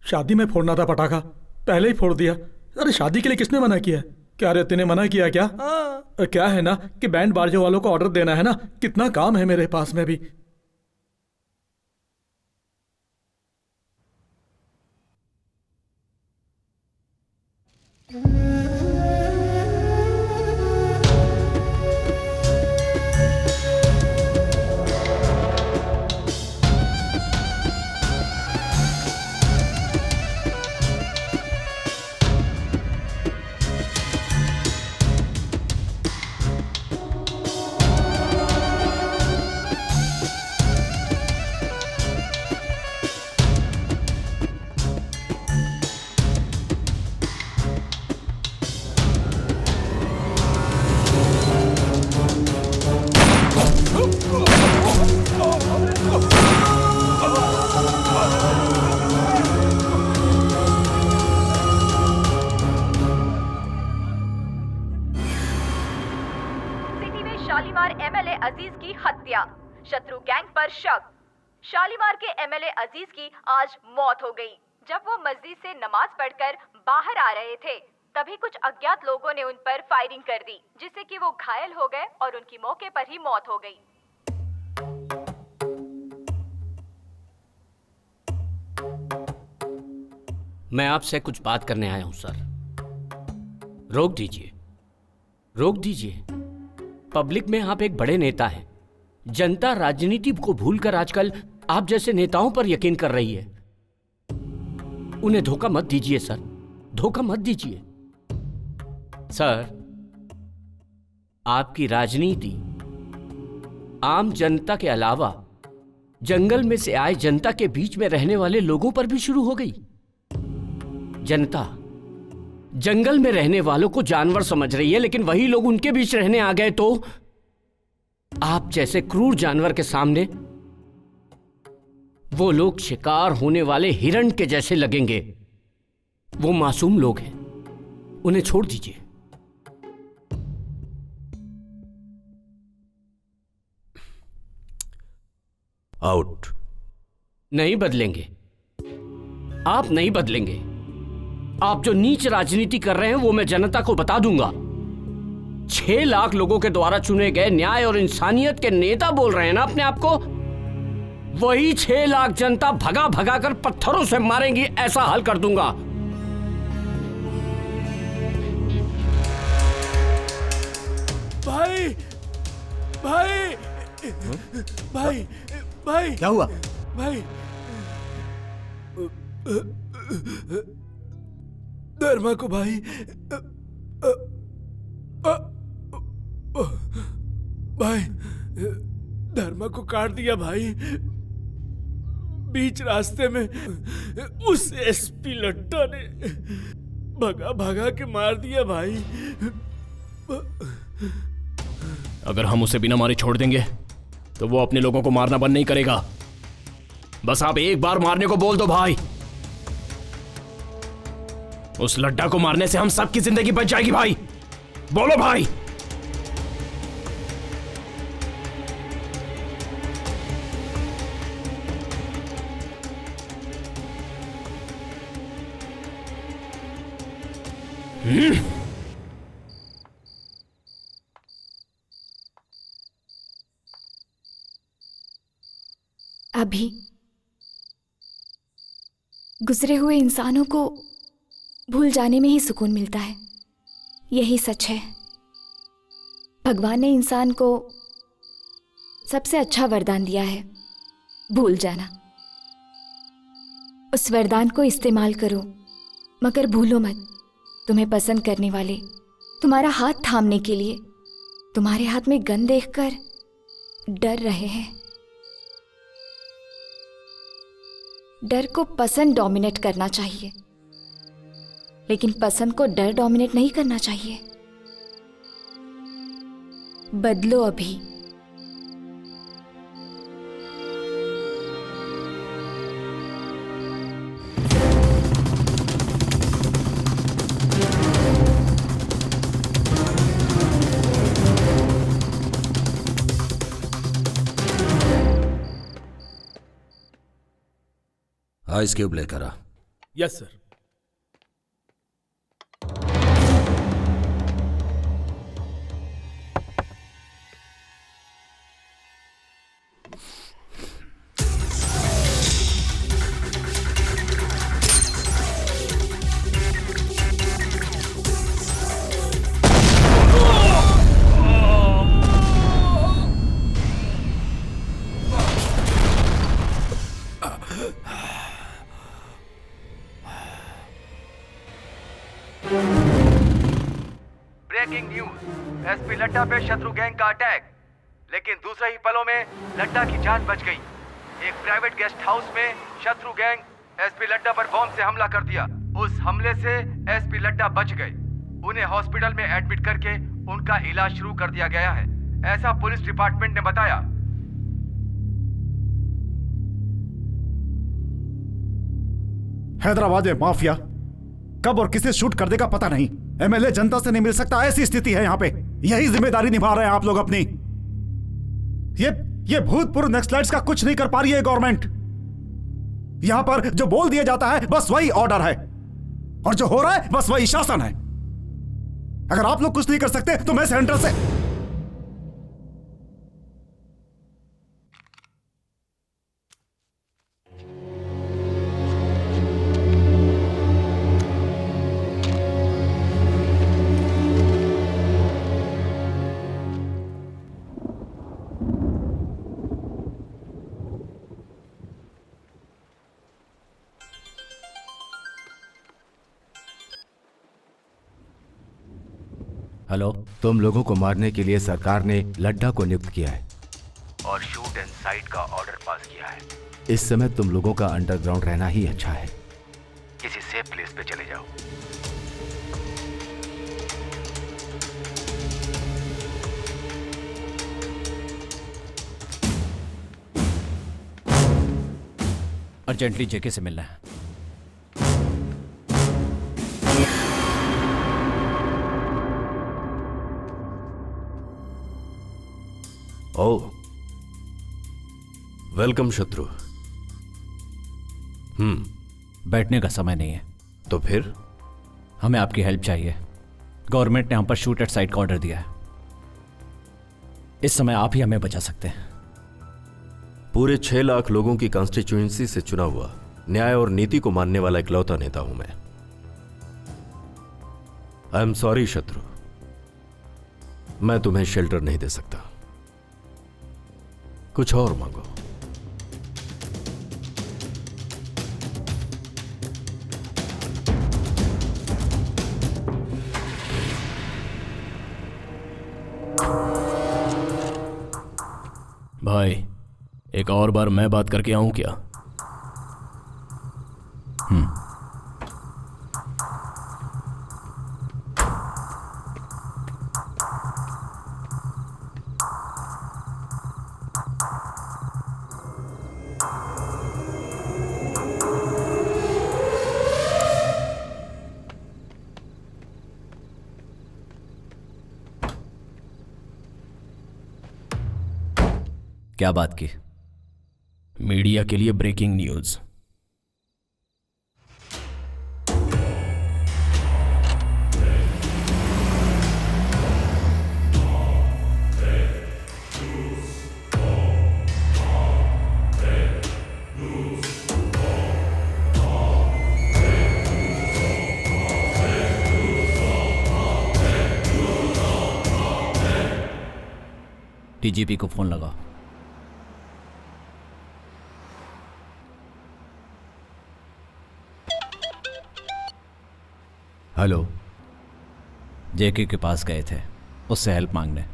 शादी में फोड़ना था पटाखा, पहले ही फोड़ दिया। अरे शादी के लिए किसने मना किया? क्या रे तूने मना किया क्या? क्या है ना कि बैंड बाजे वालों को ऑर्डर देना है ना, कितना काम है मेरे पास में भी। शालीमार एमएलए अजीज की हत्या, शत्रु गैंग पर शक। शालीमार के एमएलए अजीज की आज मौत हो गई। जब वो मस्जिद से नमाज पढ़कर बाहर आ रहे थे तभी कुछ अज्ञात लोगों ने उन पर फायरिंग कर दी, जिससे कि वो घायल हो गए और उनकी मौके पर ही मौत हो गई। मैं आपसे कुछ बात करने आया हूं सर। रोक दीजिए, रोक दीजिए। पब्लिक में आप एक बड़े नेता हैं। जनता राजनीति को भूलकर आजकल आप जैसे नेताओं पर यकीन कर रही है। उन्हें धोखा मत दीजिए सर, धोखा मत दीजिए। सर, आपकी राजनीति आम जनता के अलावा जंगल में से आए जनता के बीच में रहने वाले लोगों पर भी शुरू हो गई। जनता जंगल में रहने वालों को जानवर समझ रही है, लेकिन वही लोग उनके बीच रहने आ गए तो आप जैसे क्रूर जानवर के सामने वो लोग शिकार होने वाले हिरण के जैसे लगेंगे। वो मासूम लोग हैं, उन्हें छोड़ दीजिए। आउट। नहीं बदलेंगे, आप नहीं बदलेंगे। आप जो नीच राजनीति कर रहे हैं वो मैं जनता को बता दूंगा। 6 लाख लोगों के द्वारा चुने गए न्याय और इंसानियत के नेता बोल रहे हैं ना अपने आप को, वही 6 लाख जनता भगा भगा कर पत्थरों से मारेंगी, ऐसा हाल कर दूंगा। भाई भाई भाई भाई क्या हुआ? भाई धर्मा को भाई भाई धर्मा को काट दिया भाई, बीच रास्ते में उस एसपी लट्टा ने भगा भगा के मार दिया भाई। अगर हम उसे बिना मारे छोड़ देंगे तो वो अपने लोगों को मारना बंद नहीं करेगा। बस आप एक बार मारने को बोल दो भाई। उस लड्डा को मारने से हम सबकी जिंदगी बच जाएगी भाई। बोलो भाई। अभी गुजरे हुए इंसानों को भूल जाने में ही सुकून मिलता है। यही सच है। भगवान ने इंसान को सबसे अच्छा वरदान दिया है, भूल जाना। उस वरदान को इस्तेमाल करो, मगर भूलो मत, तुम्हें पसंद करने वाले तुम्हारा हाथ थामने के लिए तुम्हारे हाथ में गन देखकर डर रहे हैं। डर को पसंद डोमिनेट करना चाहिए, लेकिन पसंद को डर डोमिनेट नहीं करना चाहिए। बदलो अभी। आइस क्यूब लेकर आ। Yes sir. Breaking news, SP Ladda पे शत्रु गैंग का अटैक, लेकिन दूसरे ही पलों में लड्डा की जान बच गई। एक प्राइवेट गेस्ट हाउस में शत्रु गैंग एसपी लड्डा पर बॉम्ब से हमला कर दिया। उस हमले से एसपी लड्डा बच गए। उन्हें हॉस्पिटल में एडमिट करके उनका इलाज शुरू कर दिया गया है, ऐसा पुलिस डिपार्टमेंट ने बताया। हैदराबाद में माफिया कब और किसे शूट कर देगा पता नहीं। एमएलए जनता से नहीं मिल सकता, ऐसी स्थिति है यहाँ पे। यही जिम्मेदारी निभा रहे हैं आप लोग अपनी। ये भूतपूर्व नक्सलाइट्स का कुछ नहीं कर पा रही है गवर्नमेंट। यहां पर जो बोल दिया जाता है बस वही ऑर्डर है, और जो हो रहा है बस वही शासन है। अगर आप लोग कुछ नहीं कर सकते तो मैं सेंटर से हेलो, तुम लोगों को मारने के लिए सरकार ने लड्डा को नियुक्त किया है और शूट एंड साइट का ऑर्डर पास किया है। इस समय तुम लोगों का अंडरग्राउंड रहना ही अच्छा है। किसी सेफ प्लेस पे चले जाओ। अर्जेंटली जेके से मिलना है। ओह, वेलकम शत्रु। बैठने का समय नहीं है। तो फिर हमें आपकी हेल्प चाहिए। गवर्नमेंट ने हम पर शूट एट साइट का ऑर्डर दिया है। इस समय आप ही हमें बचा सकते हैं। पूरे 6 लाख लोगों की कॉन्स्टिट्यूएंसी से चुना हुआ, न्याय और नीति को मानने वाला इकलौता नेता हूं मैं। आई एम सॉरी शत्रु, मैं तुम्हें शेल्टर नहीं दे सकता। कुछ और मांगो। भाई, एक और बार मैं बात करके आऊं क्या? क्या बात की? मीडिया के लिए ब्रेकिंग न्यूज। डीजीपी को फोन लगाओ। हेलो। जेके के पास गए थे उससे हेल्प मांगने।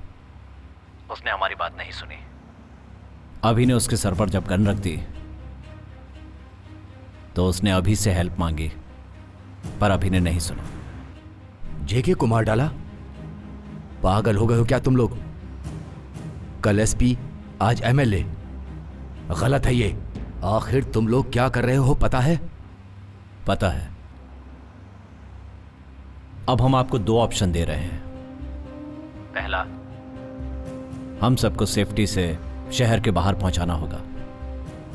उसने हमारी बात नहीं सुनी। अभी ने उसके सर पर जब गन रख दी तो उसने अभी से हेल्प मांगी, पर अभी ने नहीं सुना। जेके को मार डाला? पागल हो गए हो क्या तुम लोग? कल एसपी, आज एमएलए। गलत है ये। आखिर तुम लोग क्या कर रहे हो पता है? पता है। अब हम आपको 2 ऑप्शन दे रहे हैं। पहला, हम सबको सेफ्टी से शहर के बाहर पहुंचाना होगा।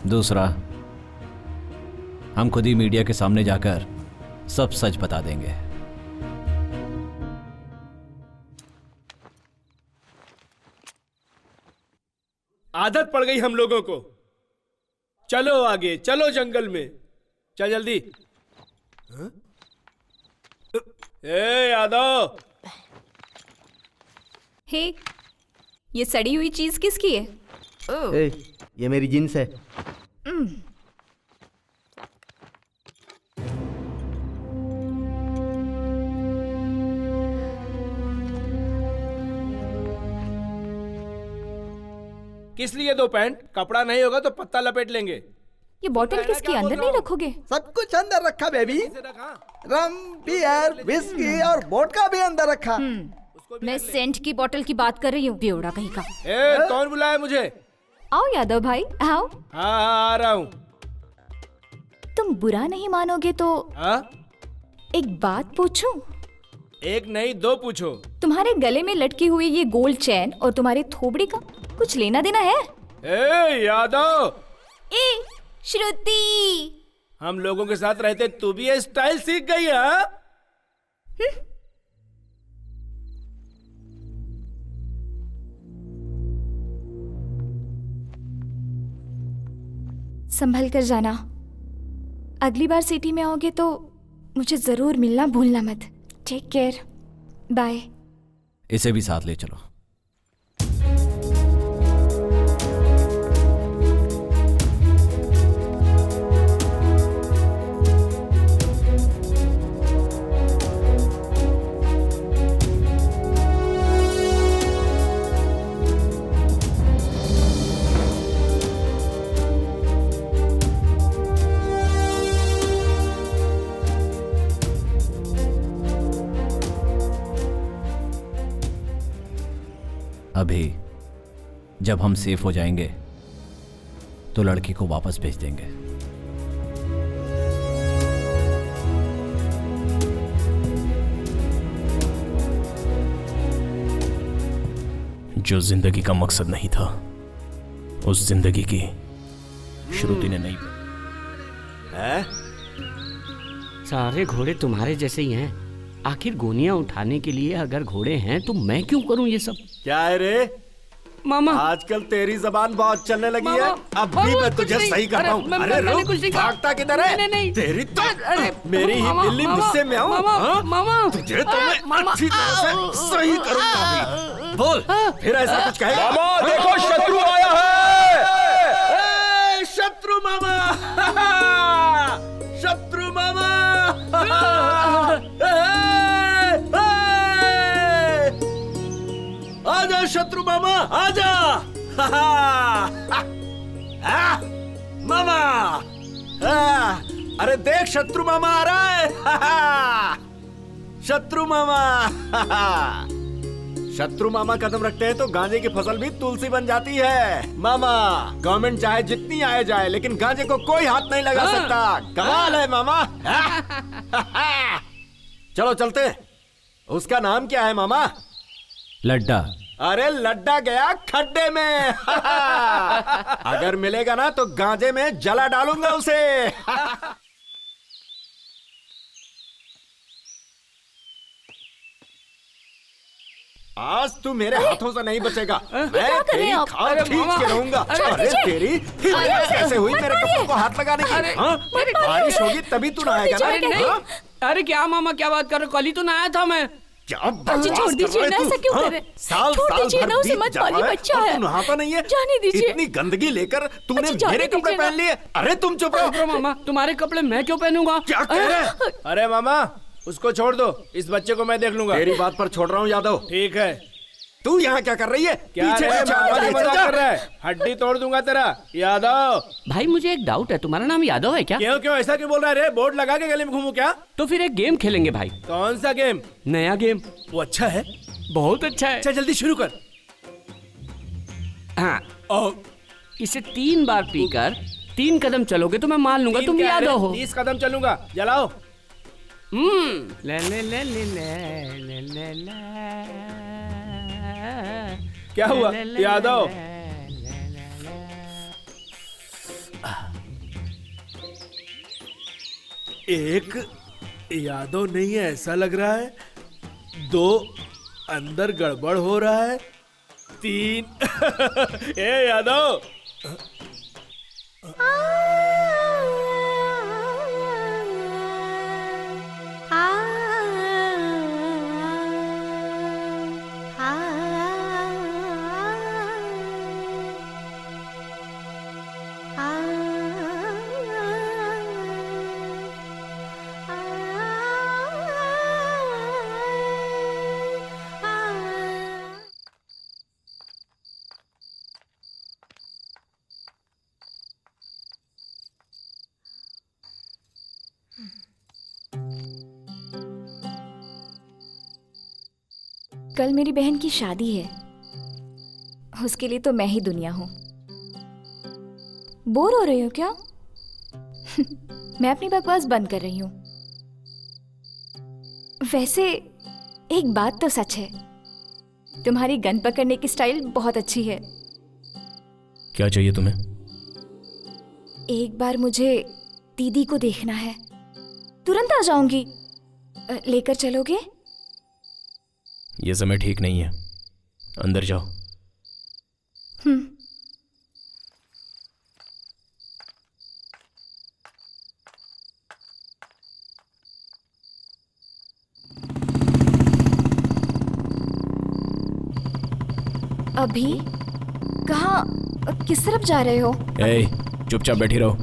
दूसरा, हम खुद ही मीडिया के सामने जाकर सब सच बता देंगे। आदत पड़ गई हम लोगों को। चलो आगे, चलो जंगल में, चल जल्दी। ए यादव। हे, ये सड़ी हुई चीज किसकी है? ए, ये मेरी जींस है। किस लिए 2 पैंट? कपड़ा नहीं होगा तो पत्ता लपेट लेंगे। ये बॉटल किसकी? अंदर नहीं रखोगे? सब कुछ अंदर रखा बेबी। रम, बियर, विस्की और वोडका भी अंदर रखा। मैं सेंट की बोतल की बात कर रही हूँ, बेवड़ा कहीं का। ए, कौन बुलाया मुझे? आओ यादव भाई, आओ। हाँ, आ रहा हूँ। तुम बुरा नहीं मानोगे तो एक बात पूछूं? एक नहीं 2 पूछो। तुम्हारे गले में लटकी हुई ये गोल्ड चैन और तुम्हारी थोबड़ी का कुछ लेना देना है? ए यादव। ए श्रुति, हम लोगों के साथ रहते तू भी ये स्टाइल सीख गई है? संभल कर जाना। अगली बार सिटी में आओगे तो मुझे जरूर मिलना भूलना मत। Take care, bye. इसे भी साथ ले चलो। अभी जब हम सेफ हो जाएंगे तो लड़की को वापस भेज देंगे। जो जिंदगी का मकसद नहीं था, उस जिंदगी की श्रुति ने नहीं। सारे घोड़े तुम्हारे जैसे ही हैं। आखिर गोनियां उठाने के लिए अगर घोड़े हैं तो मैं क्यों करूं ये सब? क्या है रे मामा? आजकल तेरी जबान बहुत चलने लगी है। अब भी मैं तुझे सही करता हूँ। अरे रुक, भागता किधर है? नहीं, तेरी तो मेरी ही बिल्ली गुस्से में आऊँ। मामा तुझे तो मैं अच्छी तरह से सही करूँगा अभी। बोल, फिर ऐसा कुछ कहेगा? मामा देखो, शत्रु आया है। शत्रु मामा, शत्रु मामा। आजा शत्रु मामा, आजा। मामा, अरे देख शत्रु मामा आ रहा है। शत्रु मामा। शत्रु मामा कदम रखते हैं तो गांजे की फसल भी तुलसी बन जाती है। मामा, गवर्नमेंट चाहे जितनी आए जाए लेकिन गांजे को कोई हाथ नहीं लगा सकता। कमाल है मामा। चलो चलते। उसका नाम क्या है मामा? लड्डा। अरे लड्डा गया खड्डे में। अगर मिलेगा ना तो गांजे में जला डालूंगा उसे। आज तू मेरे हाथों से नहीं बचेगा। मैं तेरी खाल खींच के रहूंगा। अरे तेरी हिम्मत कैसे हुई मेरे कपड़ों को हाथ लगाने की? हाँ? बारिश होगी तभी तू नहाएगा ना? अरे क्या मामा क्या बात कर रहे हो? कल ही तो नहाया था मैं। छोड़ दीजिए ना, ऐसा क्यों कर रहे? साल छोड़ साल दीजिए भर ना, उसे बीत मत जाए मारिए, बच्चा है। तू नहाता नहीं है। जाने दीजिए। इतनी गंदगी लेकर तूने अच्छा, जाने मेरे कपड़े दीजिए ना। पहन लिए। अरे तुम चुप रहो। मामा तुम्हारे कपड़े मैं क्यों पहनूंगा? क्या कह रहे हैं? अरे मामा उसको छोड़ दो, इस बच्चे को मैं देख लूंगा। तेरी बात पर छोड़ रहा हूँ यादव। ठीक है। तू यहाँ क्या कर रही है? क्या पीछे रे, पीछे मामा चल मजाक जा। कर रहा है? हड्डी तोड़ दूंगा तेरा यादव। भाई मुझे एक डाउट है, तुम्हारा नाम यादव है क्या? क्यों क्यों ऐसा क्यों बोल रहा है रे? बोर्ड लगा के गले में घूमू क्या? तो फिर एक गेम खेलेंगे भाई। कौन सा गेम? नया गेम। वो अच्छा है? बहुत अच्छा है। अच्छा जल्दी शुरू कर। हाँ इसे 3 बार पीकर 3 कदम चलोगे तो मैं मान लूंगा तुम यादव हो। 30 कदम चलूंगा। जलाओ। ले ले ले ले ले ले ले। क्या हुआ यादव? एक यादव नहीं है ऐसा लग रहा है। 2 अंदर गड़बड़ हो रहा है। 3 ए यादव कल मेरी बहन की शादी है, उसके लिए तो मैं ही दुनिया हूं। बोर हो रही हो क्या? मैं अपनी बकवास बंद कर रही हूं। वैसे एक बात तो सच है, तुम्हारी गन पकड़ने की स्टाइल बहुत अच्छी है। क्या चाहिए तुम्हें? एक बार मुझे दीदी को देखना है। तुरंत आ जाऊंगी। लेकर चलोगे? यह समय ठीक नहीं है, अंदर जाओ। अभी कहाँ, किस तरफ जा रहे हो? ए, चुपचाप बैठी रहो।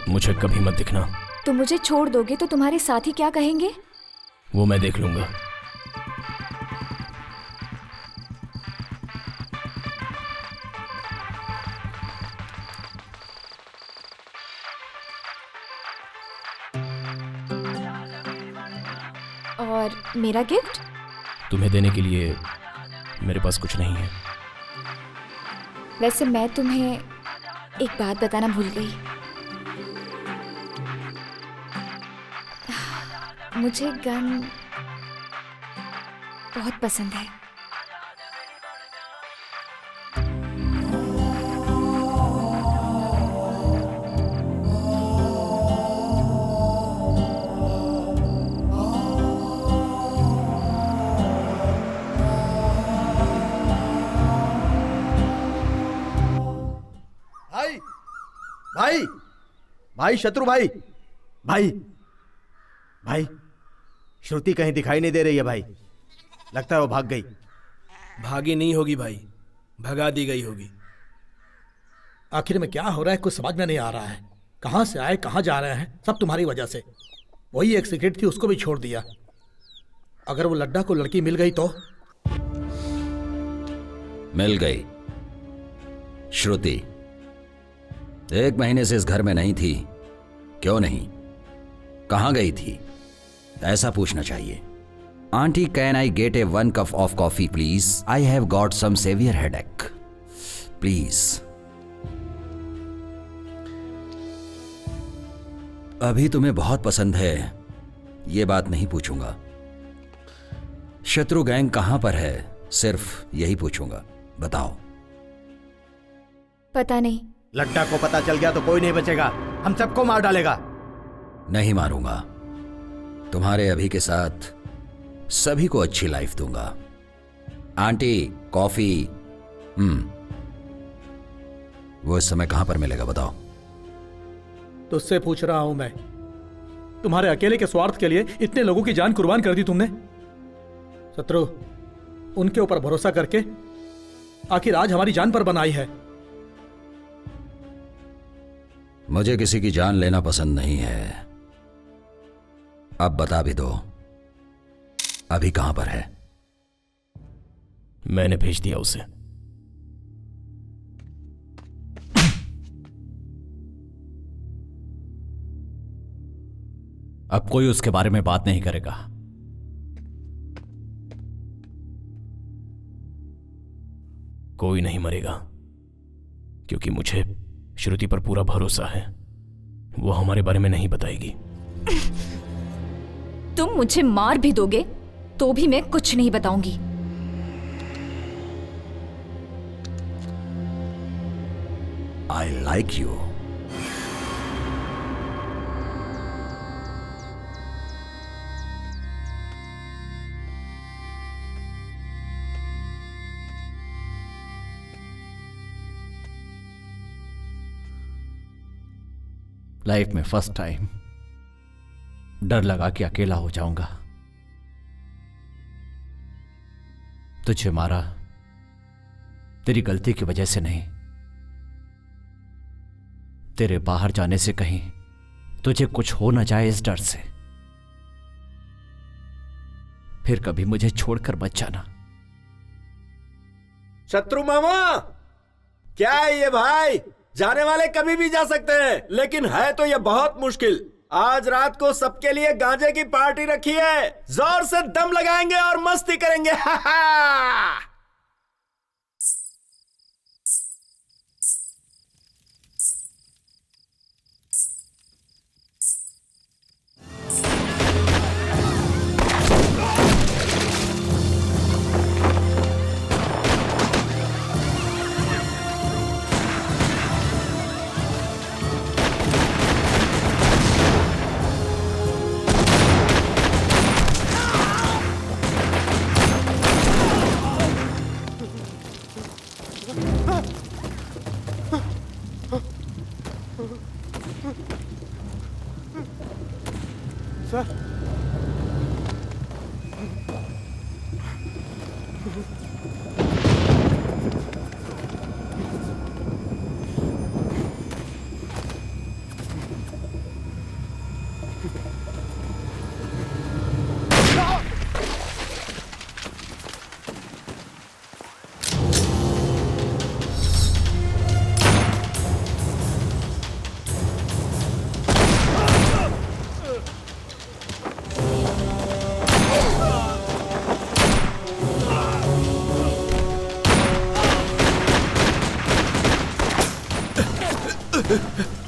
मुझे कभी मत दिखना। तुम मुझे छोड़ दोगे तो तुम्हारे साथी क्या कहेंगे? वो मैं देख लूंगा। और मेरा गिफ्ट? तुम्हें देने के लिए मेरे पास कुछ नहीं है। वैसे मैं तुम्हें एक बात बताना भूल गई। मुझे गन बहुत पसंद है। भाई भाई भाई शत्रु भाई भाई भाई श्रुति कहीं दिखाई नहीं दे रही है भाई। लगता है वो भाग गई। भागी नहीं होगी भाई, भगा दी गई होगी। आखिर में क्या हो रहा है कुछ समझ में नहीं आ रहा है। कहां से आए कहां जा रहे हैं, सब तुम्हारी वजह से। वही एक सिगरेट थी, उसको भी छोड़ दिया। अगर वो लड्डा को लड़की मिल गई तो? मिल गई। श्रुति 1 महीने से इस घर में नहीं थी। क्यों नहीं, कहां गई थी, ऐसा पूछना चाहिए। Aunty can I get a 1 cup of coffee please? I have got some severe headache please. अभी तुम्हें बहुत पसंद है ये बात नहीं पूछूंगा। शत्रु गैंग कहां पर है, सिर्फ यही पूछूंगा। बताओ। पता नहीं। लड्डा को पता चल गया तो कोई नहीं बचेगा, हम सबको मार डालेगा। नहीं मारूंगा। तुम्हारे अभी के साथ सभी को अच्छी लाइफ दूंगा। Aunty, coffee. वो इस समय कहां पर मिलेगा बताओ। तुझसे पूछ रहा हूं मैं, तुम्हारे अकेले के स्वार्थ के लिए इतने लोगों की जान कुर्बान कर दी तुमने। शत्रु, उनके ऊपर भरोसा करके आखिर आज हमारी जान पर बनाई है। मुझे किसी की जान लेना पसंद नहीं है। अब बता भी दो, अभी कहां पर है? मैंने भेज दिया उसे। अब कोई उसके बारे में बात नहीं करेगा। कोई नहीं मरेगा, क्योंकि मुझे श्रुति पर पूरा भरोसा है। वो हमारे बारे में नहीं बताएगी। तुम मुझे मार भी दोगे तो भी मैं कुछ नहीं बताऊंगी। I like you. लाइफ में फर्स्ट टाइम डर लगा कि अकेला हो जाऊंगा। तुझे मारा तेरी गलती की वजह से नहीं, तेरे बाहर जाने से कहीं तुझे कुछ हो ना जाए इस डर से। फिर कभी मुझे छोड़कर मत जाना। शत्रु मामा, क्या है ये भाई? जाने वाले कभी भी जा सकते हैं, लेकिन है तो ये बहुत मुश्किल। आज रात को सबके लिए गांजे की पार्टी रखी है, जोर से दम लगाएंगे और मस्ती करेंगे।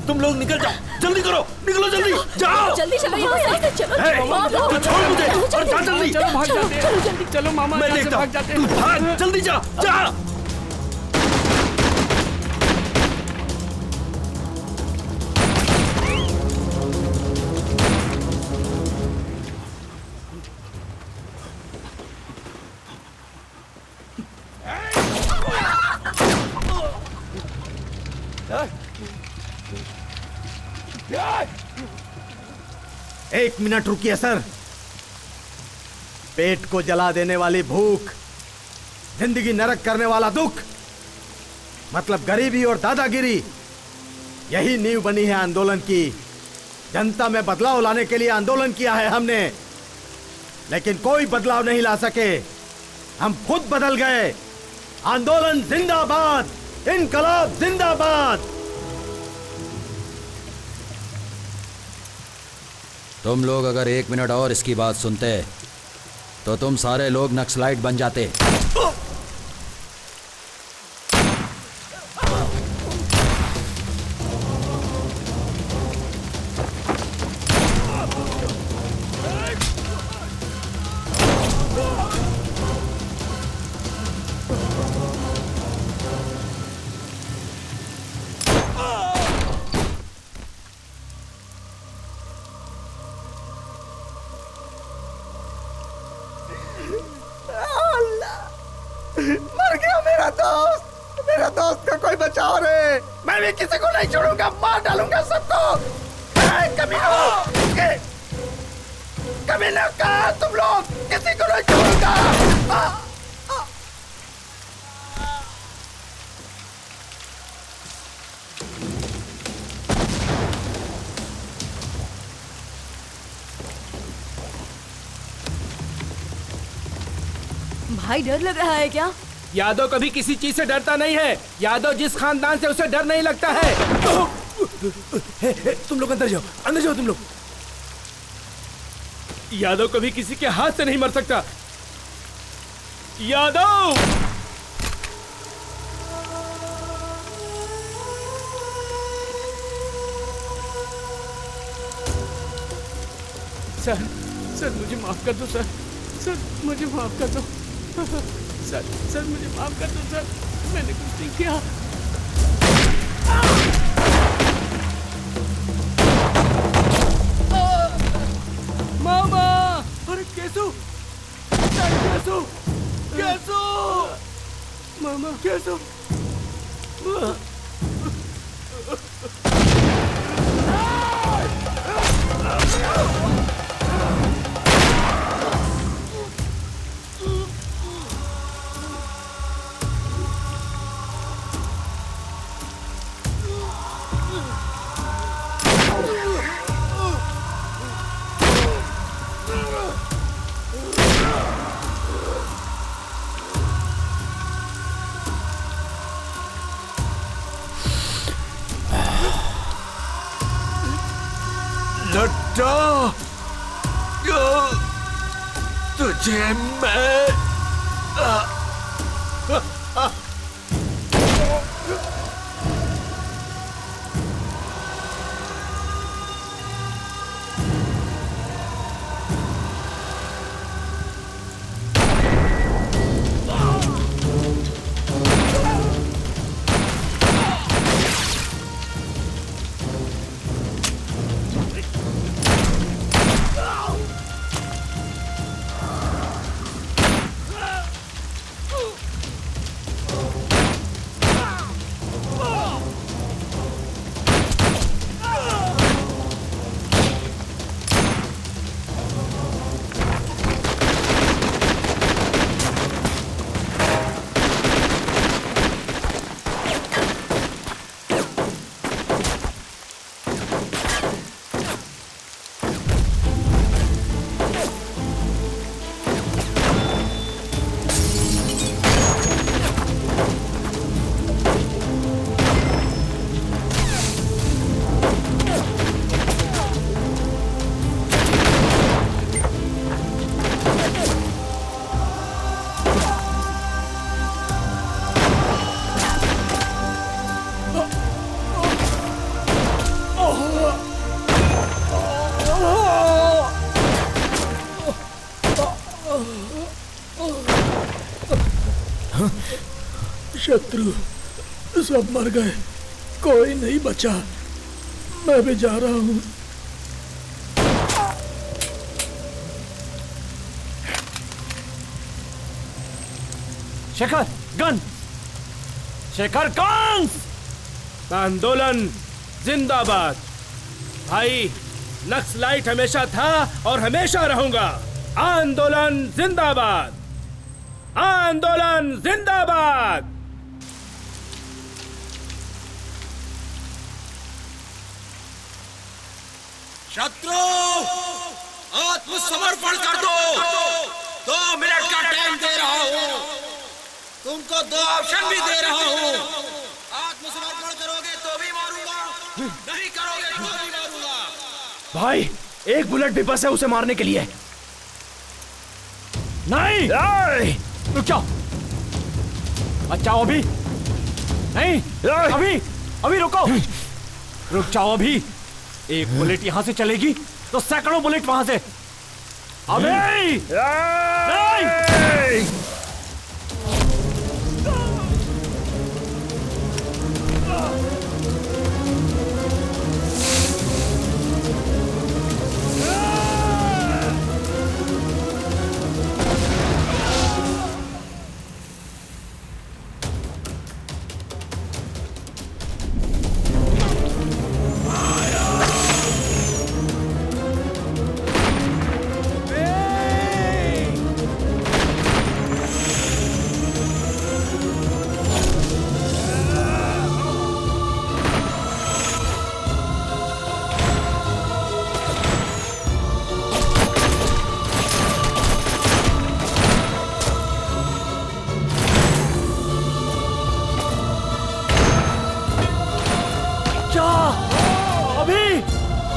तुम लोग निकल जाओ, जल्दी करो, निकलो जल्दी, जाओ जल्दी चलो यहाँ से, चलो तू छोड़ मुझे और जा जल्दी। चलो भाग जाते हैं, चलो जल्दी, चलो मामा मैं यहाँ से देखता हूँ, भाग जाते तू हैं। भाग, जल्दी जा, जा। एक मिनट रुकिए सर। पेट को जला देने वाली भूख, जिंदगी नरक करने वाला दुख, मतलब गरीबी और दादागिरी, यही नींव बनी है आंदोलन की। जनता में बदलाव लाने के लिए आंदोलन किया है हमने, लेकिन कोई बदलाव नहीं ला सके। हम खुद बदल गए। आंदोलन जिंदाबाद, इनकलाब जिंदाबाद। तुम लोग अगर 1 मिनट और इसकी बात सुनते तो तुम सारे लोग नक्सलाइट बन जाते। किसी को नहीं छोड़ूंगा, मार डालूंगा सबको। कमीना कहा तुम लोग, किसी को नहीं छोड़ूंगा। भाई डर लग रहा है क्या? यादव कभी किसी चीज से डरता नहीं है। यादव जिस खानदान से, उसे डर नहीं लगता है। तुम लोग अंदर जाओ, अंदर जाओ तुम लोग। यादव कभी किसी के हाथ से नहीं मर सकता। यादव सर मुझे माफ कर दो सर मुझे माफ कर दो सर मुझे माफ कर दो सर, मैंने कुछ नहीं किया। मामा, अरे कैसू मामा, कैसू लड्डा, तुझे मैं शत्रु सब मर गए, कोई नहीं बचा। मैं भी जा रहा हूँ। Shekhar gun, Shekhar guns. आंदोलन जिंदाबाद। भाई नक्सलाइट हमेशा था और हमेशा रहूंगा। आंदोलन जिंदाबाद, आंदोलन जिंदाबाद। शत्रु आत्मसमर्पण कर दो। 2 मिनट का टाइम दे रहा हूँ, तुमको 2 ऑप्शन भी दे रहा हूँ। आत्मसमर्पण करोगे तो भी मारूंगा, नहीं करोगे तो भी मारूंगा। भाई एक बुलेट भी बस है उसे मारने के लिए। नहीं, रुक जाओ, बचाओ अभी नहीं, अभी रुको, रुक जाओ अभी। एक बुलेट यहां से चलेगी तो सैकड़ों बुलेट वहां से। अभी नहीं।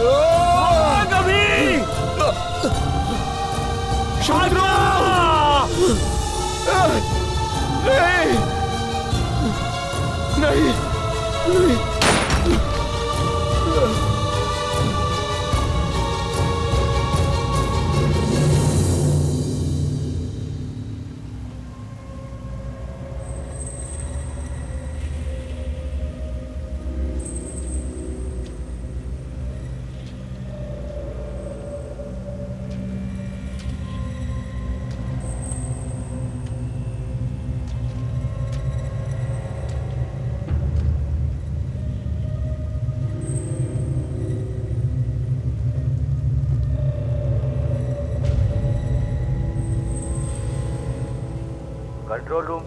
भाग अभी! शत्रु! नहीं, नहीं।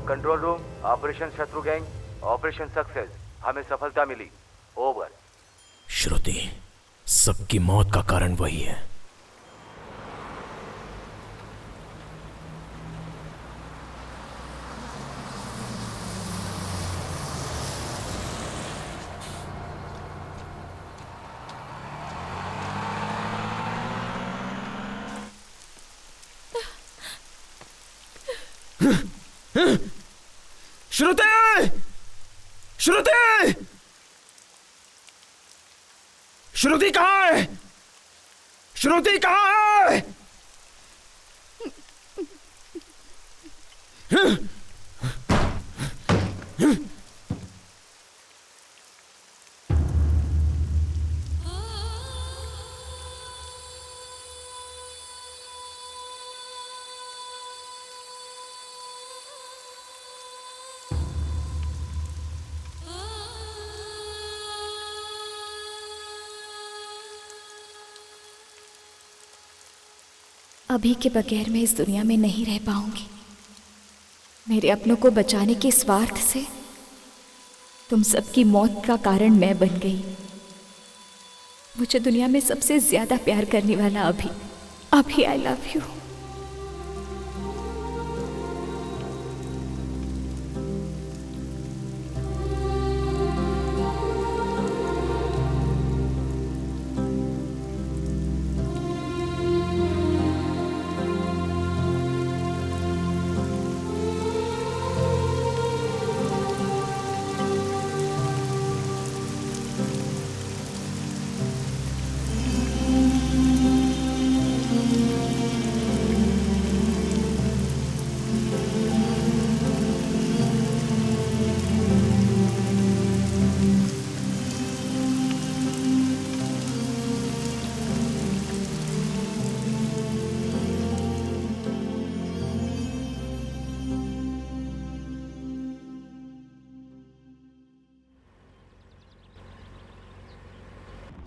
कंट्रोल रूम, ऑपरेशन शत्रु गैंग, ऑपरेशन सक्सेस, हमें सफलता मिली, ओवर। श्रुति, सबकी मौत का कारण वही है। श्रुति! श्रुति! श्रुति कहाँ है? श्रुति कहाँ है? अभी के बगैर मैं इस दुनिया में नहीं रह पाऊंगी। मेरे अपनों को बचाने के स्वार्थ से तुम सबकी मौत का कारण मैं बन गई। मुझे दुनिया में सबसे ज्यादा प्यार करने वाला अभी आई लव यू।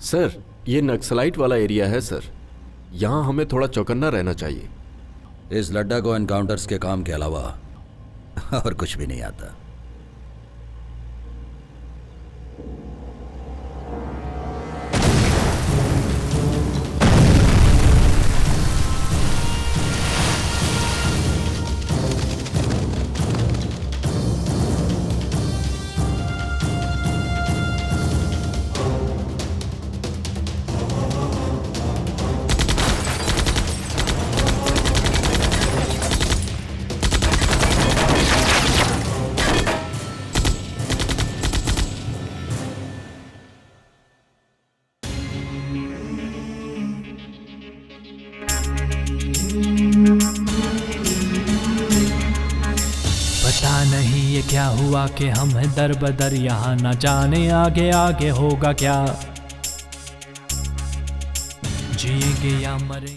सर, ये नक्सलाइट वाला एरिया है सर। यहाँ हमें थोड़ा चौकन्ना रहना चाहिए। इस लड्डा को एनकाउंटर्स के काम के अलावा और कुछ भी नहीं आता। पता नहीं ये क्या हुआ कि हम हैं दर बदर यहाँ, न जाने आगे आगे होगा क्या, जिएंगे या मरेंगे।